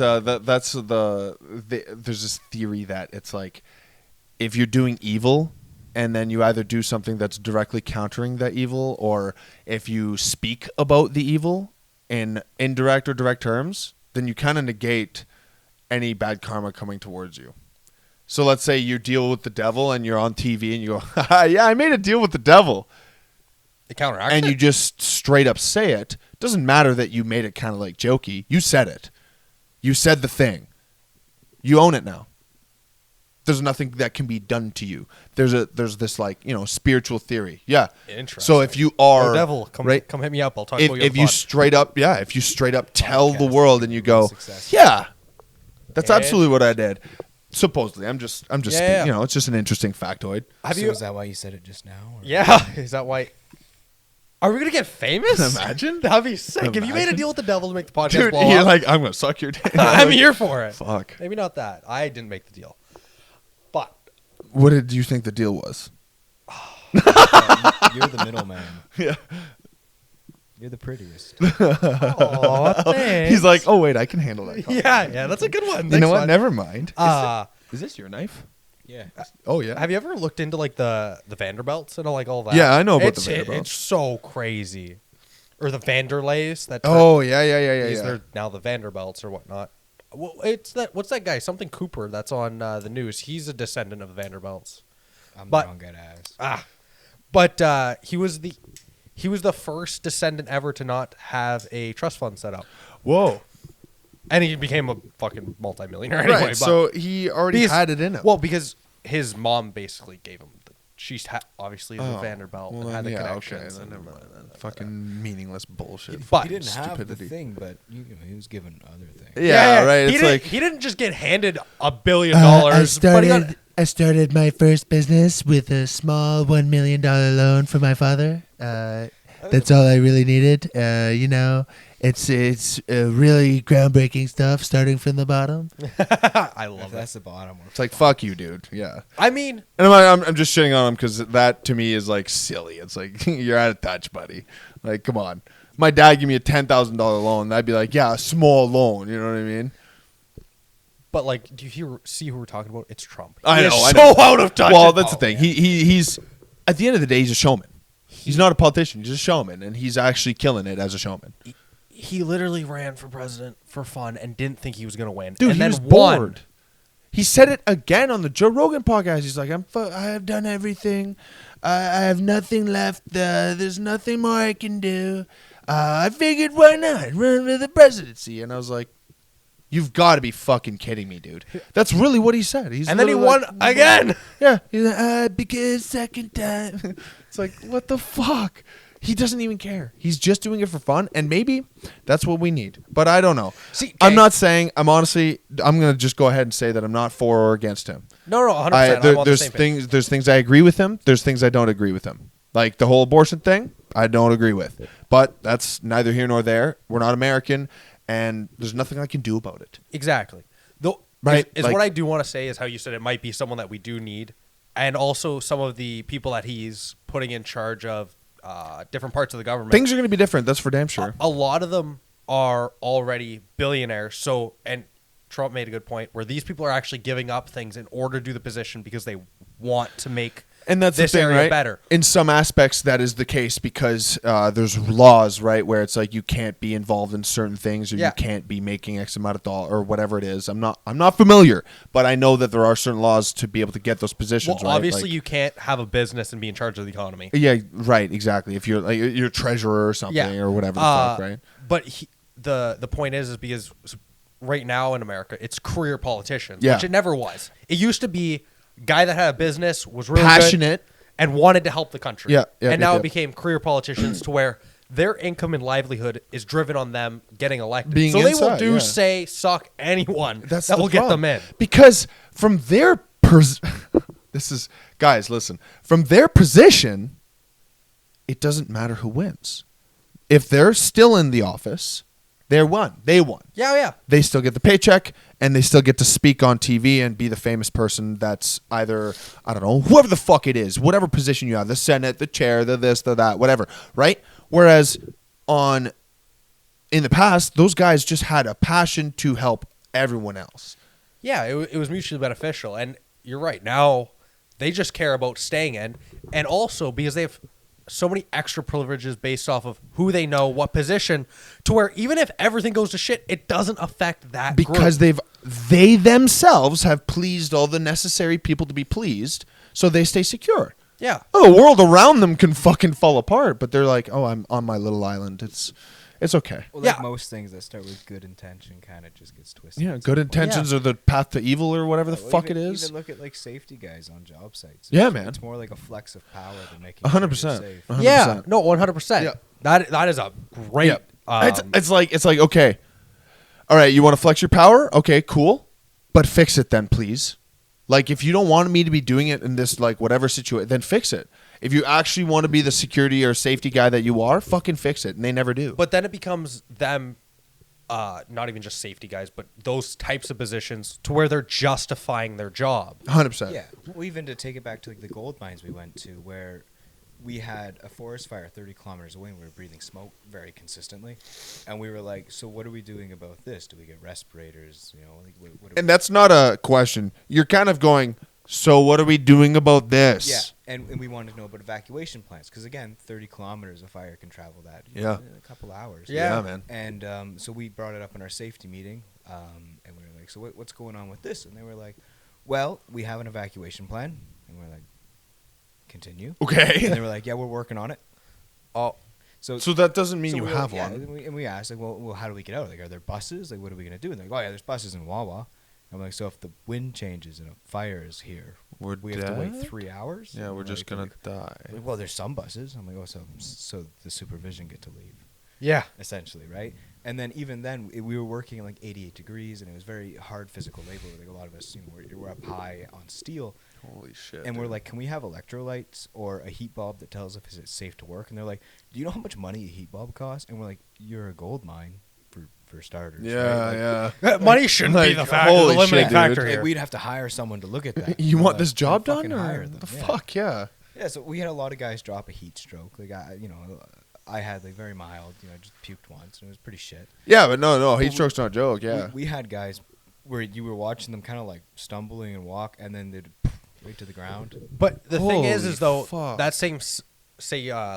that's there's this theory that it's like if you're doing evil and then you either do something that's directly countering that evil, or if you speak about the evil in indirect or direct terms, then you kind of negate any bad karma coming towards you. So let's say you deal with the devil and you're on TV and you go, "Haha, yeah, I made a deal with the devil." it counteracts And it. you just straight up say it. Doesn't matter that you made it kind of like jokey. You said it. You said the thing. You own it now. There's nothing that can be done to you. There's this like, spiritual theory. Yeah. Interesting. So if you are Oh, devil, come hit me up. I'll talk about you. if you straight up tell the Podcast world and you go, success. yeah, that's Yeah. absolutely what I did. Supposedly, I'm just Yeah. it's just an interesting factoid. have So you? is that why you said it just now? Or? Yeah, is that why? Are we gonna get famous? Imagine. That'd be sick. If you made a Imagine. deal with the devil to make the podcast Dude, blow you're up, like, I'm gonna suck your dick. I'm here for it. Fuck. Maybe not that. I didn't make the deal, but What did you think the deal was? You're the middleman. Yeah. You're the prettiest. oh, thanks. He's like, oh wait, I can handle that. yeah, that's a good one. You know Next what? one. Never mind. Uh, Is this your knife? Yeah. Oh yeah. have you ever looked into like the Vanderbilts and like all that? Yeah, I know about It's- the Vanderbilts. It's so crazy. Or the Vanderleys. That Oh yeah. they're now the Vanderbilts or whatnot. Well, it's that. What's that guy? Something Cooper. That's on the news. He's a descendant of the Vanderbilts. I'm But- the wrong guy to ask. But he was the first descendant ever to not have a trust fund set up, Whoa. and he became a fucking multimillionaire anyway. Right. but So he already because- had it in him. Well, because his mom basically gave him. She's obviously the Oh, Vanderbilt well, and had the then, yeah, connections. okay, then and never mind then. Fucking meaningless bullshit. But- He didn't have stupidity. the thing, but he was given other things. Yeah, right. He It's didn't, like he didn't just get handed $1 billion. But he got, I started my first business with a small $1 million loan from my father. That's all I really needed. It's really groundbreaking stuff, starting from the bottom. I If love that's it. the bottom one. It's like, fuck you, dude. Yeah. I mean, And I'm just shitting on him because that to me is like silly. It's like you're out of touch, buddy. Like, come on. My dad gave me a $10,000 loan. I'd be like, yeah, a small loan. You know what I mean? but like, do you see who we're talking about? It's Trump. I He know. is I so know. out of touch. Well, that's the Oh, thing. yeah. He's at the end of the day, he's a showman. He's not a politician. He's a showman, and he's actually killing it as a showman. He literally ran for president for fun and didn't think he was going to win. Dude, and he then was won. bored. He said it again on the Joe Rogan podcast. He's like, I have done everything. I have nothing left. There's nothing more I can do. I figured, why not run for the presidency? And I was like, you've got to be fucking kidding me, dude. That's really what he said. He's And then he literally won like, again. Yeah. He's like, because second time. It's like, what the fuck? He doesn't even care. He's just doing it for fun, and maybe that's what we need. But I don't know. See, I'm okay. not saying. I'm going to just go ahead and say that I'm not for or against him. No, 100%. I'm on the There's same page. things. There's things I agree with him. There's things I don't agree with him. Like the whole abortion thing, I don't agree with. But that's neither here nor there. We're not American, and there's nothing I can do about it. Exactly. Though, Right, Is like- what I do want to say is how you said it might be someone that we do need, and also some of the people that he's putting in charge of different parts of the government. Things are going to be different. That's for damn sure. A lot of them are already billionaires. So, and Trump made a good point where these people are actually giving up things in order to do the position because they want to make And that's this the thing, area right? better. In some aspects, that is the case because there's laws, right, where it's like you can't be involved in certain things, or Yeah. you can't be making X amount of dollars, or whatever it is. I'm not familiar, but I know that there are certain laws to be able to get those positions. Well, right? obviously, Like- you can't have a business and be in charge of the economy. Yeah, right, exactly. If you're like you're treasurer or something, Yeah. or whatever the fuck, right? But the point is because right now in America, it's career politicians, Yeah. which it never was. It used to be guy that had a business, was really Passionate. good, and wanted to help the country. Yeah, yeah, and yeah, now yeah. it became career politicians to where their income and livelihood is driven on them getting elected. Being so they inside, will do, yeah. say, suck anyone That's that the will get problem. them in. Because from their this is guys, listen. From their position, it doesn't matter who wins. If they're still in the office, they won. They won. Yeah. They still get the paycheck, and they still get to speak on TV and be the famous person that's either, I don't know, whoever the fuck it is, whatever position you have, the Senate, the chair, the this, the that, whatever, right? Whereas in the past, those guys just had a passion to help everyone else. Yeah, it was mutually beneficial. And you're right. Now they just care about staying in. And also because they have so many extra privileges based off of who they know, what position, to where even if everything goes to shit, it doesn't affect that Because group. they themselves have pleased all the necessary people to be pleased, so they stay secure. Yeah. Oh, the world around them can fucking fall apart, but they're like, oh, I'm on my little island. It's okay. Well, like Yeah. most things that start with good intention kind of just gets twisted. Yeah, at good some point. intentions are the path to evil or whatever the Well, fuck even, it is. Even look at like safety guys on job sites. Yeah, It's- man. It's more like a flex of power than making 100%. Sure you're safe. 100%. Yeah. No, 100%. Yeah. That is a great. Yeah. It's like okay, all right, you want to flex your power? Okay, cool, but fix it then, please. Like if you don't want me to be doing it in this like whatever situation, then fix it. If you actually want to be the security or safety guy that you are, fucking fix it, and they never do. But then it becomes them, not even just safety guys, but those types of positions to where they're justifying their job. 100%. Yeah. Well, even to take it back to like the gold mines we went to, where we had a forest fire 30 kilometers away, and we were breathing smoke very consistently, and we were like, "So what are we doing about this? Do we get respirators? You know, like what do And that's not a question. You're kind of going, so what are we doing about this? Yeah, and we wanted to know about evacuation plans because again, 30 kilometers of fire can travel that Yeah. in a couple hours. Yeah. man. And so we brought it up in our safety meeting, and we were like, "So what's going on with this?" And they were like, "Well, we have an evacuation plan," and we're like, "Continue." And Okay. they were like, "Yeah, we're working on it." Oh, So that doesn't mean so you we were have like, yeah, one. and we asked, like, well, how do we get out? Like, are there buses? Like, what are we gonna do? And they're like, "Oh yeah, there's buses in Wawa." I'm like, "So if the wind changes and a fire is here, We're we have to wait dead? 3 hours?" Yeah, And we're just like, gonna like, die. well, there's some buses. I'm like, "Oh, so the supervision get to leave." yeah. Essentially, right? And then even then, we were working in like 88 degrees, and it was very hard physical labor. Like a lot of us, we're up high on steel, Holy shit. And we're dude. like, can we have electrolytes or a heat bulb that tells us if it's safe to work? And they're like, do you know how much money a heat bulb costs? And we're like, you're a gold mine for starters. Yeah, right? yeah. Money shouldn't be like, the factor. holy The limiting shit, factor dude. here. Like, we'd have to hire someone to look at that. You We're want like, this job then done? fucking Or hire them. the Yeah. fuck, yeah. Yeah, so we had a lot of guys drop a heat stroke. Like, I had like very mild, just puked once, and it was pretty shit. Yeah, but no, heat stroke's not a joke, yeah. We had guys where you were watching them kind of like stumbling and walk, and then they'd right to the ground. But the thing is Holy though, fuck. that same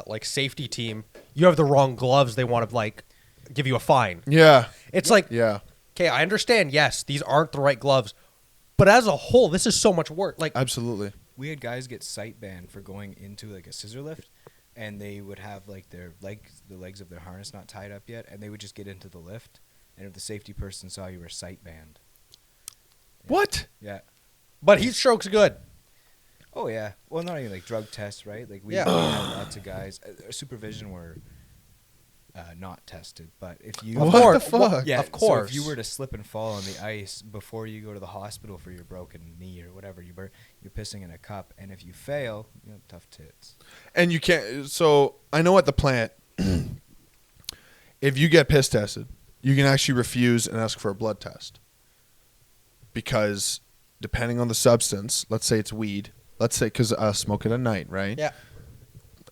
like safety team, you have the wrong gloves. They want to like give you a fine. Yeah, It's like, yeah, okay, I understand. Yes, these aren't the right gloves, but as a whole, this is so much work. Like, absolutely. We had guys get sight banned for going into like a scissor lift, and they would have like the legs of their harness not tied up yet, and they would just get into the lift, and if the safety person saw you were sight banned. What? Yeah. but heat stroke's good. Oh yeah. Well, not even like drug tests, right? Like we Yeah. had lots of guys. Supervision were not tested, but if you What course. the fuck? yeah, Of So course. if you were to slip and fall on the ice before you go to the hospital for your broken knee or whatever, you're pissing in a cup, and if you fail, tough tits. And you can't. So I know at the plant, if you get piss tested, you can actually refuse and ask for a blood test. Because depending on the substance, let's say it's weed. Let's say because smoking at night, right? Yeah.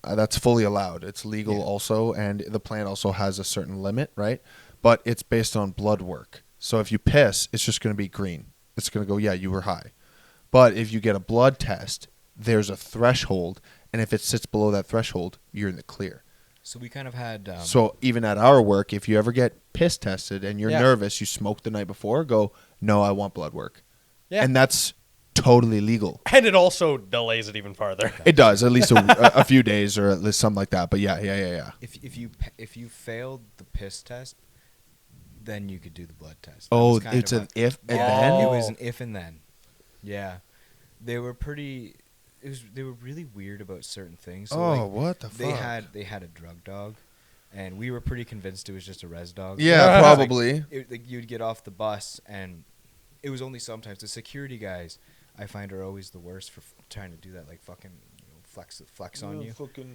That's fully allowed. It's legal Yeah. also, and the plant also has a certain limit, right? But it's based on blood work. So if you piss, it's just going to be green. It's going to go, yeah, you were high. But if you get a blood test, there's a threshold, and if it sits below that threshold, you're in the clear. So we kind of had. So even at our work, if you ever get piss tested and you're Yeah. nervous, you smoked the night before, go, no, I want blood work. Yeah. And that's totally legal. And it also delays it even farther. It does, at least a few days or at least something like that. But yeah. If you failed the piss test, then you could do the blood test. That Oh, was kind it's of an if and yeah, then? It was an if and then. Yeah, they were pretty. They were really weird about certain things. So Oh, like, what the they fuck? had a drug dog, and we were pretty convinced it was just a res dog. Yeah, It was probably. Like you'd get off the bus, and it was only sometimes the security guys I find are always the worst for trying to do that, like fucking flex on you.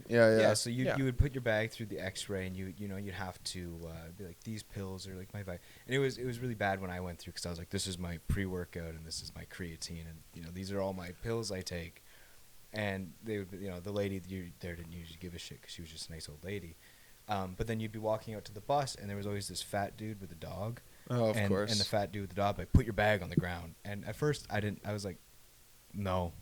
Yeah. So you would put your bag through the X-ray, and you'd have to be like, these pills are like my vibe. And it was really bad when I went through, because I was like, this is my pre-workout and this is my creatine, and these are all my pills I take. And they would, the lady there didn't usually give a shit because she was just a nice old lady. But then you'd be walking out to the bus, and there was always this fat dude with a dog. Oh, of course. And the fat dude with the dog, like, put your bag on the ground. And at first, I was like, no.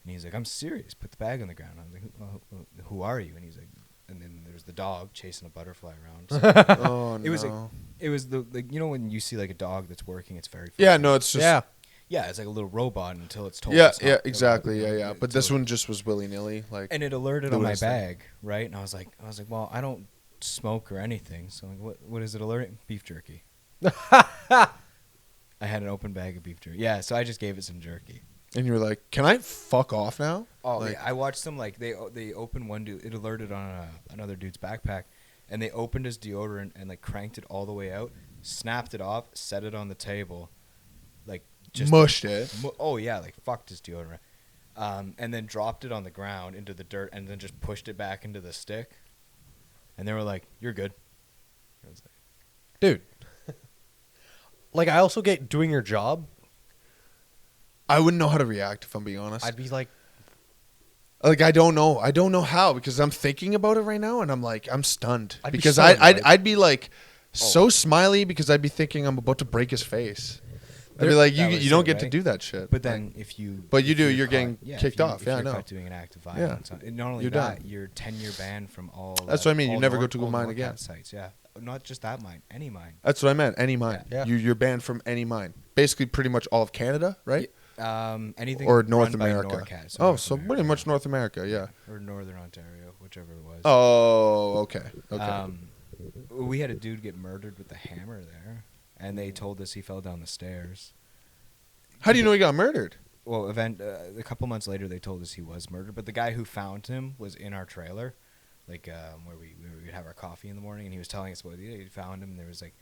And he's like, I'm serious. Put the bag on the ground. I was like, who are you? And he's like, and then there's the dog chasing a butterfly around. So Oh, no. it was like, it was when you see like a dog that's working, it's very Yeah, funny. no, it's just. Yeah. Yeah, it's like a little robot until it's told. Yeah, it's not- yeah, exactly. Yeah. But until this one just was willy nilly. Like, and it alerted on doing my his thing. bag, right? And I was like, well, I don't smoke or anything, so like, what is it alerting? Beef jerky. I had an open bag of beef jerky. Yeah, so I just gave it some jerky. and you were like, can I fuck off now? Oh, Like- yeah, I watched them like they opened one dude. It alerted on another dude's backpack, and they opened his deodorant and like cranked it all the way out, snapped it off, set it on the table, like just Mushed it. Oh yeah, like fucked his deodorant, and then dropped it on the ground into the dirt, and then just pushed it back into the stick, and they were like, "You're good." I was like, Dude. Like, I also get doing your job. I wouldn't know how to react if I'm being honest. I'd be like, Like I don't know how because I'm thinking about it right now and I'm like I'm stunned I'd be because so I'd annoyed. I'd be like so smiley because I'd be thinking I'm about to break his face. I'd be like That was you don't it, get to right? do that shit. But then if you, But you if do, you're you're caught- getting yeah, kicked if you, off. If Yeah, I you're know. caught doing an act of violence, and not only You're that, done. you're 10-year ban from all. That's what I mean, you all never go to a all mine NorCat again. Sites, yeah, not just that mine, any mine. That's what I meant. Any mine. Yeah. You're banned from any mine. Basically, pretty much all of Canada, right? Anything Or North run by America. NorCat, North America, pretty much North America. Yeah. or Northern Ontario, whichever it was. Oh, okay. We had a dude get murdered with a hammer there, and they told us he fell down the stairs. How do you know he got murdered? Well, a couple months later, they told us he was murdered, but the guy who found him was in our trailer, like where we would have our coffee in the morning, and he was telling us about he found him, and there was like,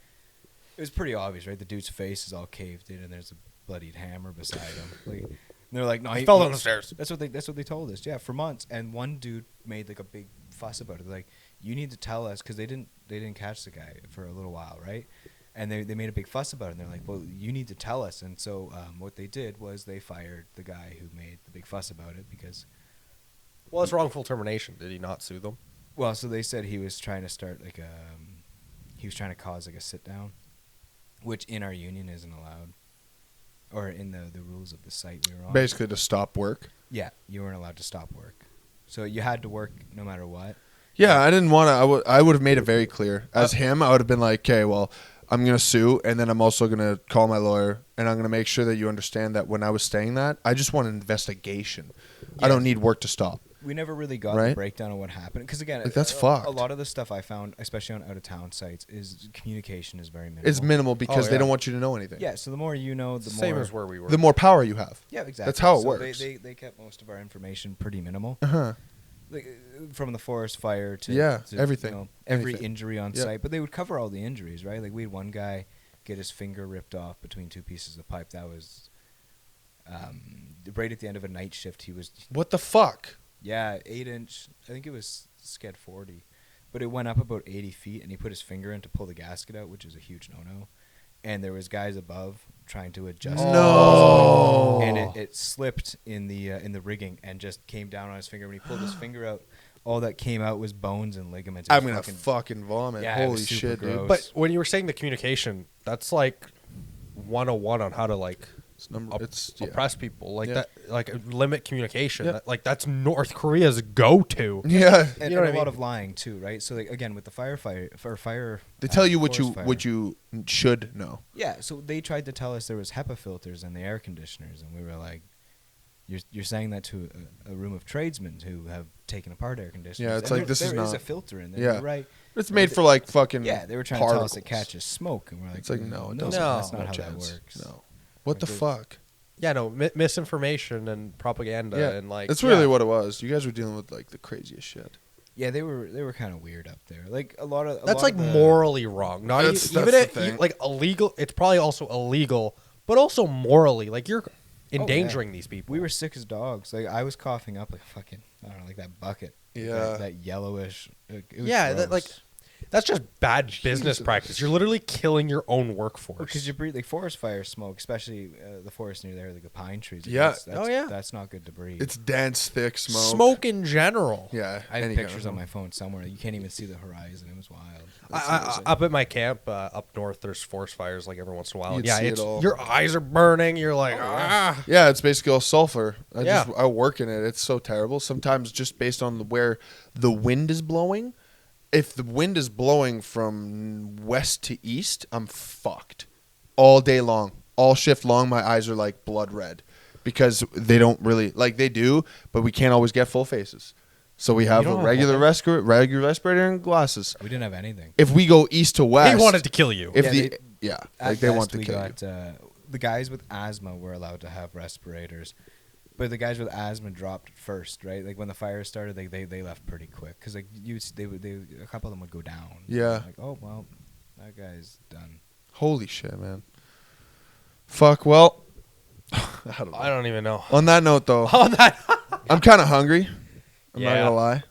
it was pretty obvious, right? The dude's face is all caved in, and there's a bloodied hammer beside him. Like, they're like, no, I fell down the stairs. That's what they told us. Yeah, for months. And one dude made like a big fuss about it. They're like, you need to tell us, because they didn't catch the guy for a little while, right? And they made a big fuss about it. And they're like, well, you need to tell us. And so what they did was they fired the guy who made the big fuss about it because. Well, it's wrongful termination. Did he not sue them? Well, so they said he was trying to start like he was trying to cause like a sit down, which in our union isn't allowed, or in the rules of the site we were on. Basically, to stop work. Yeah, you weren't allowed to stop work, so you had to work no matter what. Yeah, I didn't want to. I would have made it very clear. As him, I would have been like, okay, well, I'm gonna sue, and then I'm also gonna call my lawyer, and I'm gonna make sure that you understand that when I was saying that, I just want an investigation. I don't need work to stop. We never really got Right? the breakdown of what happened because again, Like, that's fucked. A lot of the stuff I found, especially on out of town sites, is communication is very minimal. It's minimal because Oh, they yeah. don't want you to know anything. Yeah, so the more you know, the Same more as where we were. The more power you have. Yeah, exactly. That's how it So works. They kept most of our information pretty minimal. Uh-huh. Like, from the forest fire to to, everything. every Anything. injury on Yeah. site, but they would cover all the injuries, right? Like we had one guy get his finger ripped off between two pieces of pipe. That was right at the end of a night shift. He was What the fuck? 8-inch. I think it was Sked 40, but it went up about 80 feet, and he put his finger in to pull the gasket out, which is a huge no-no. And there was guys above trying to adjust. No. And it slipped in the rigging and just came down on his finger. When he pulled his finger out, all that came out was bones and ligaments. It I'm was gonna fucking vomit. Yeah, it Holy was super shit, dude. gross. But when you were saying the communication, that's like 101 on how to like It's oppress people, like Yeah. that, like limit communication. Yeah. That, like that's North Korea's go-to. Yeah. And, You know what and I a lot mean? of lying too, right? So like, again, with the fire, They tell you forest fire. what you should know. Yeah, so they tried to tell us there was HEPA filters in the air conditioners, and we were like, "You're saying that to a room of tradesmen who have taken apart air conditioners." Yeah, it's And like, this is there is not- a filter in there, Yeah. you're right? It's made for like fucking. Yeah, they were trying to tell us it particles. catches smoke, and we're like, It's like no, it no, doesn't. that's No. not No how chance. that works. No. What Like, the there's- fuck? Yeah, no, misinformation and propaganda Yeah, and like that's really yeah. what it was. You guys were dealing with like the craziest shit. Yeah, they were kind of weird up there. Like a lot of That's lot like of the- morally wrong. Not That's even the it, thing. like illegal. It's probably also illegal, but also morally, like you're endangering these people. We were sick as dogs. Like I was coughing up like fucking, I don't know, like that bucket. Like, Yeah. that yellowish. It was Yeah, that, like gross. that's just bad business Jesus. practice. You're literally killing your own workforce. Because you breathe like forest fire smoke, especially the forest near there, like the pine trees. Like, Yeah. that's, Oh, yeah. that's not good to breathe. It's dense, thick smoke. Smoke in general. Yeah. I have any kind pictures of on smoke. my phone somewhere. You can't even see the horizon. It was wild. Up at my camp up north, there's forest fires like every once in a while. You'd Yeah, see it it's all. your eyes are burning. You're like, ah. Yeah, it's basically all sulfur. Yeah. I work in it. It's so terrible. Sometimes just based on where the wind is blowing. If the wind is blowing from west to east, I'm fucked all day long. All shift long, my eyes are like blood red because they don't really like they do, but we can't always get full faces. So we have don't a have regular what? regular respirator and glasses. We didn't have anything. If we go east to west, He wanted to kill you. If Yeah, the they- yeah, At like they best, want to we kill got, you. the guys with asthma were allowed to have respirators, but the guys with asthma dropped first, right? Like when the fire started, they left pretty quick because like they a couple of them would go down. Yeah. Like, oh well, that guy's done. Holy shit, man. Fuck. Well, I don't know. I don't even know. On that note, though, On that, I'm kind of hungry. I'm not Yeah. gonna lie.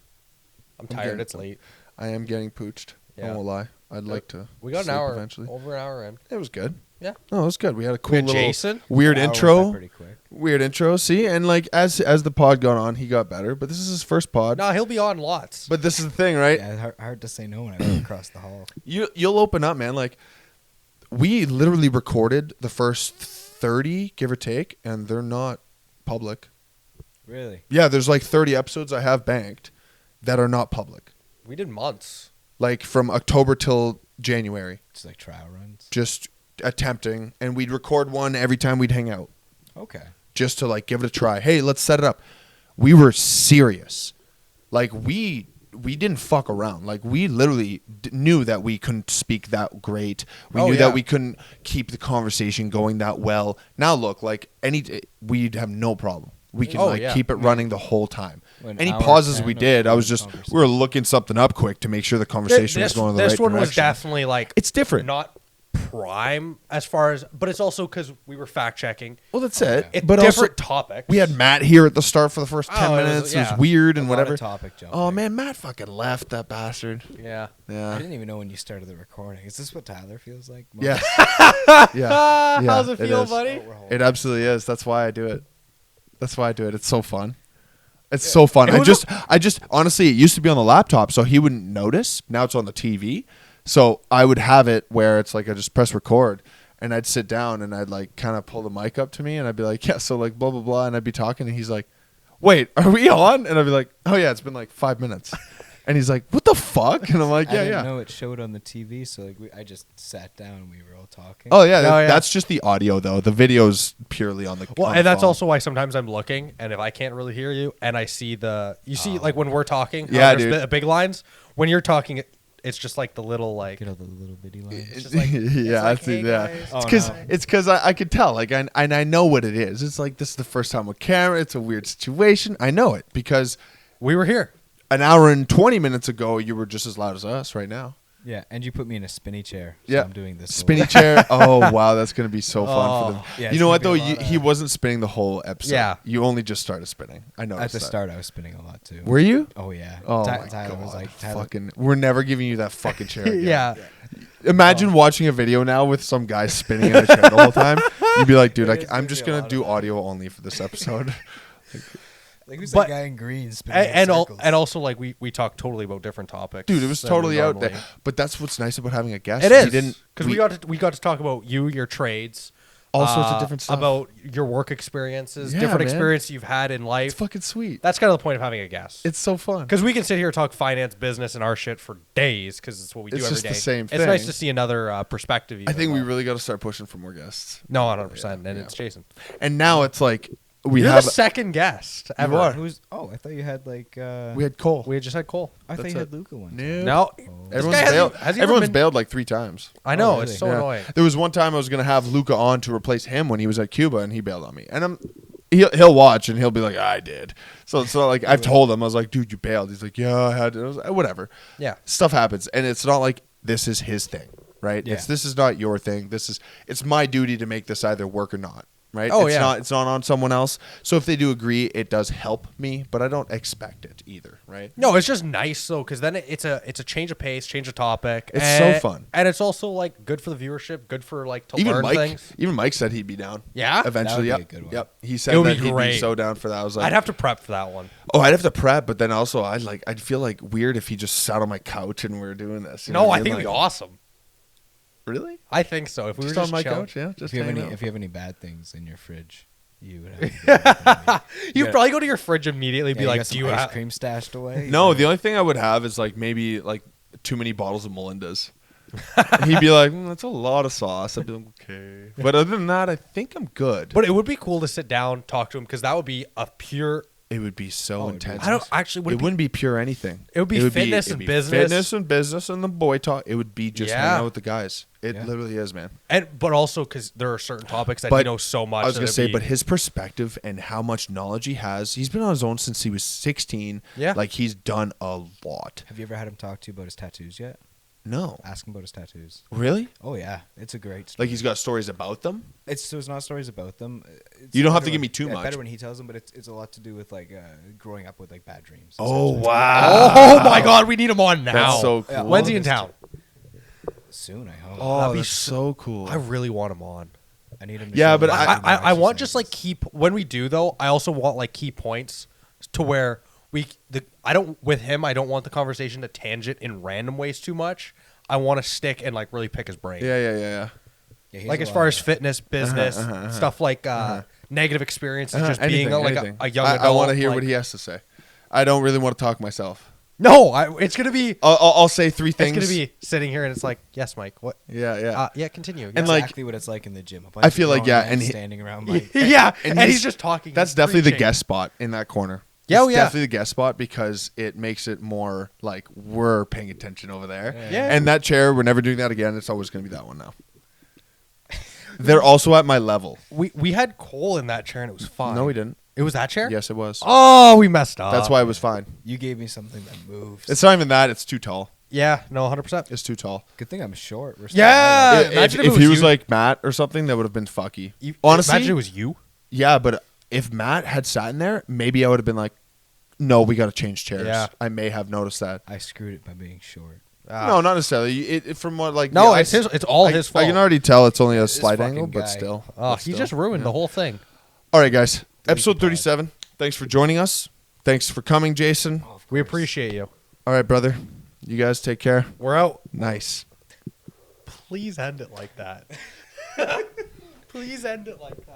I'm tired. getting- It's late. I am getting pooched. I Yeah. won't lie. I'd like to. We got an sleep hour eventually. over an hour in. It was good. Yeah. No, it was good. We had a cool We had little Jason. weird That hour went by intro. pretty quick. Weird intro. See, and like as the pod got on, he got better. But this is his first pod. No, he'll be on lots. But this is the thing, right? Yeah, hard to say no when I walk across the hall. You'll open up, man. Like we literally recorded the first 30, give or take, and they're not public. Really? Yeah, there's like 30 episodes I have banked that are not public. We did months. Like from October till January, Just like trial runs. just attempting, and we'd record one every time we'd hang out, Okay. just to like give it a try. Hey, let's set it up. We were serious, like we didn't fuck around. Like we literally knew that we couldn't speak that great. We Oh, knew yeah. that we couldn't keep the conversation going that well. Now look, like we'd have no problem. We can Oh, yeah. keep it running the whole time. An Any hour, pauses 10 we of did, I was fun just conversation. we were looking something up quick to make sure the conversation was going in the right This one was direction. definitely like It's different. not prime as far as, but it's also because we were fact checking. Well, that's it. It's But different also, topics. we had Matt here at the start for the first 10 Oh, it was- minutes. It yeah. was weird and A lot of whatever. topic jumping. Oh, man, Matt fucking left, that bastard. Yeah. Yeah. I didn't even know when you started the recording. Is this what Tyler feels like? Yeah. yeah. How's it feel, is. buddy? It absolutely is. That's why I do it. It's so fun. It's so fun. It I was just honestly, it used to be on the laptop, so he wouldn't notice. Now it's on the TV. So I would have it where it's like I just press record and I'd sit down and I'd like kind of pull the mic up to me and I'd be like, yeah, so like blah, blah, blah. And I'd be talking and he's like, wait, are we on? And I'd be like, oh yeah, it's been like 5 minutes. And he's like, what the fuck? And I'm like, I yeah, didn't yeah. know it showed on the TV, so like I just sat down and we were all talking. Oh yeah, Oh, yeah. that's just the audio though. The video's purely on the. Well, on and the that's phone. also why sometimes I'm looking, and if I can't really hear you, and I see see like when we're talking, how Yeah, there's dude. big lines. When you're talking, it's just like the little like. Get all the little bitty lines. It's just like, yeah, like, I "Hey, see that. guys." It's Oh, no. because I could tell, like, I know what it is. It's like this is the first time with camera. It's a weird situation. I know it because We were here. an hour and 20 minutes ago, you were just as loud as us right now. Yeah, and you put me in a spinny chair. So Yeah, I'm doing this. spinny chair. Oh wow, that's gonna be so fun for them. Yeah, you it's know gonna what be though? a lot He of- wasn't spinning the whole episode. Yeah. you only just started spinning. I noticed At the that. start, I was spinning a lot too. Were you? Oh yeah. Oh Ty- my Tyler god! was like, Tyler, fucking, we're never giving you that fucking chair again. Yeah. Imagine watching a video now with some guy spinning in a chair the whole time. You'd be like, dude, It is I'm gonna just be a gonna lot do of that. audio only for this episode. like who's But- that guy in green spinning in And circles? also like we talk totally about different topics. Dude, it was than we totally out there. normally- But that's what's nice about having a guest. It He is didn't because we got to talk about your trades, all sorts of different stuff. about your work experiences, Yeah, different man. experiences you've had in It's life. fucking sweet. That's kind of the point of having a guest. It's so fun. Because we can sit here and talk finance, business, and our shit for days because it's what we do It's every just day. the same It's nice thing. to see another perspective. I even, think we though- really got to start pushing for more guests. No, 100%. And yeah. it's Jason. And now it's like we You're have the second guest ever. are. Who's? Oh, I thought you had like. we had Cole. We had just had Cole. I thought that's you it. had Luca one. No. No. This Everyone's guy hasn't- bailed. has he ever Everyone's been- bailed like 3 times. I know. Oh, It's really? so Yeah. annoying. There was one time I was gonna have Luca on to replace him when he was at Cuba, and he bailed on me. And he'll watch and he'll be like, I did. So it's not like I've told him. I was like, dude, you bailed. He's like, yeah, I had to. I was like, whatever. Yeah. Stuff happens, and it's not like this is his thing, right? Yeah. This is not your thing. It's my duty to make this either work or not. Right? Oh, it's yeah. not on someone else. So if they do agree, it does help me, but I don't expect it either, right? No, it's just nice though, because then it's a change of pace, change of topic. It's so fun. and it's also like good for the viewership, good for like to Even learn Mike, things. even Mike said he'd be down. Yeah? Eventually, That yep. would be a good one. Yep. He said It would that be he'd be great. so down for that. I was like, I'd have to prep for that one. oh, I'd have to prep, but then also I'd feel like weird if he just sat on my couch and we were doing this. You know No, what I think it'd be Like, awesome. Really? I think so. If we Just were on just my chilling. couch? Yeah. Just If you have hanging any, out. if you have any bad things in your fridge, you would have. You'd Yeah. probably go to your fridge immediately and Yeah, be you like, got "Do some you ice have?" cream stashed away? No, the only thing I would have is like maybe like too many bottles of Melinda's. And he'd be like, that's a lot of sauce. I'd be like, okay. But other than that, I think I'm good. But it would be cool to sit down, talk to him, because that would be a pure. It would be so Oh, it'd be intense. I don't actually. Would it it be, wouldn't be pure anything. It would be fitness it'd and be business. Fitness and business and the boy talk. It would be just Yeah. hanging out with the guys. It Yeah. literally is, man. but also because there are certain topics that But he knows so much. I was that gonna it'd say, be- but his perspective and how much knowledge he has. He's been on his own since he was 16. Yeah. like he's done a lot. Have you ever had him talk to you about his tattoos yet? No, Ask him about his tattoos. really? Oh yeah, it's a great story. Like he's got stories about them. So it's not stories about them. It's You don't have better to give when- me too yeah, much. Better when he tells them, but it's a lot to do with like growing up with like bad dreams. Oh essentially. wow! oh my God, we need him on now. That's so cool. Yeah, When's he in town? Soon, I hope. Oh, That'd be that's so cool. I really want him on. I need him. To Yeah, show but me I- some I want just like exercises. when we do though, I also want like key points to where I don't with him. I don't want the conversation to tangent in random ways too much. I want to stick and like really pick his brain. yeah. Yeah, he has Like a as lot far of as that. fitness, business, stuff like negative experiences, just being Anything. a young I adult. want to hear like- what he has to say. I don't really want to talk myself. No, it's gonna be. I'll say 3 It's things. gonna be sitting here and it's like, yes, Mike. What? Yeah. Yeah, continue. And That's like- exactly what it's like in the gym. A bunch I of feel like, grown yeah, men and he- standing around like yeah, and he's- he's just talking. That's he's definitely the preaching. guest spot in that corner. Yeah, It's yeah. definitely the guest spot because it makes it more like we're paying attention over there. Yeah. And that chair, we're never doing that again. It's always going to be that one now. They're also at my level. We had Cole in that chair and it was fine. No, we didn't. It was that chair. Yes, it was. Oh, we messed up. That's why it was fine. you gave me something that moves. It's not even that. It's too tall. Yeah, no, 100%. It's too tall. Good thing I'm short. We're still Yeah. high. Imagine If he was you. like Matt or something, that would have been fucky. Honestly, Honestly, imagine it was you. yeah, but if Matt had sat in there, maybe I would have been like, no, we got to change chairs. Yeah. I may have noticed that. I screwed it by being short. No, not necessarily. From what like No, the it's ice- his. It's all his fault. I can already tell it's only a This slight fucking angle, but guy. still. Oh, but he still. just ruined Yeah. the whole thing. All right, guys. Episode the pod. 37. Thanks for joining us. Thanks for coming, Jason. Oh, of We course. appreciate you. All right, brother. You guys take care. We're out. Nice. Please end it like that. Please end it like that.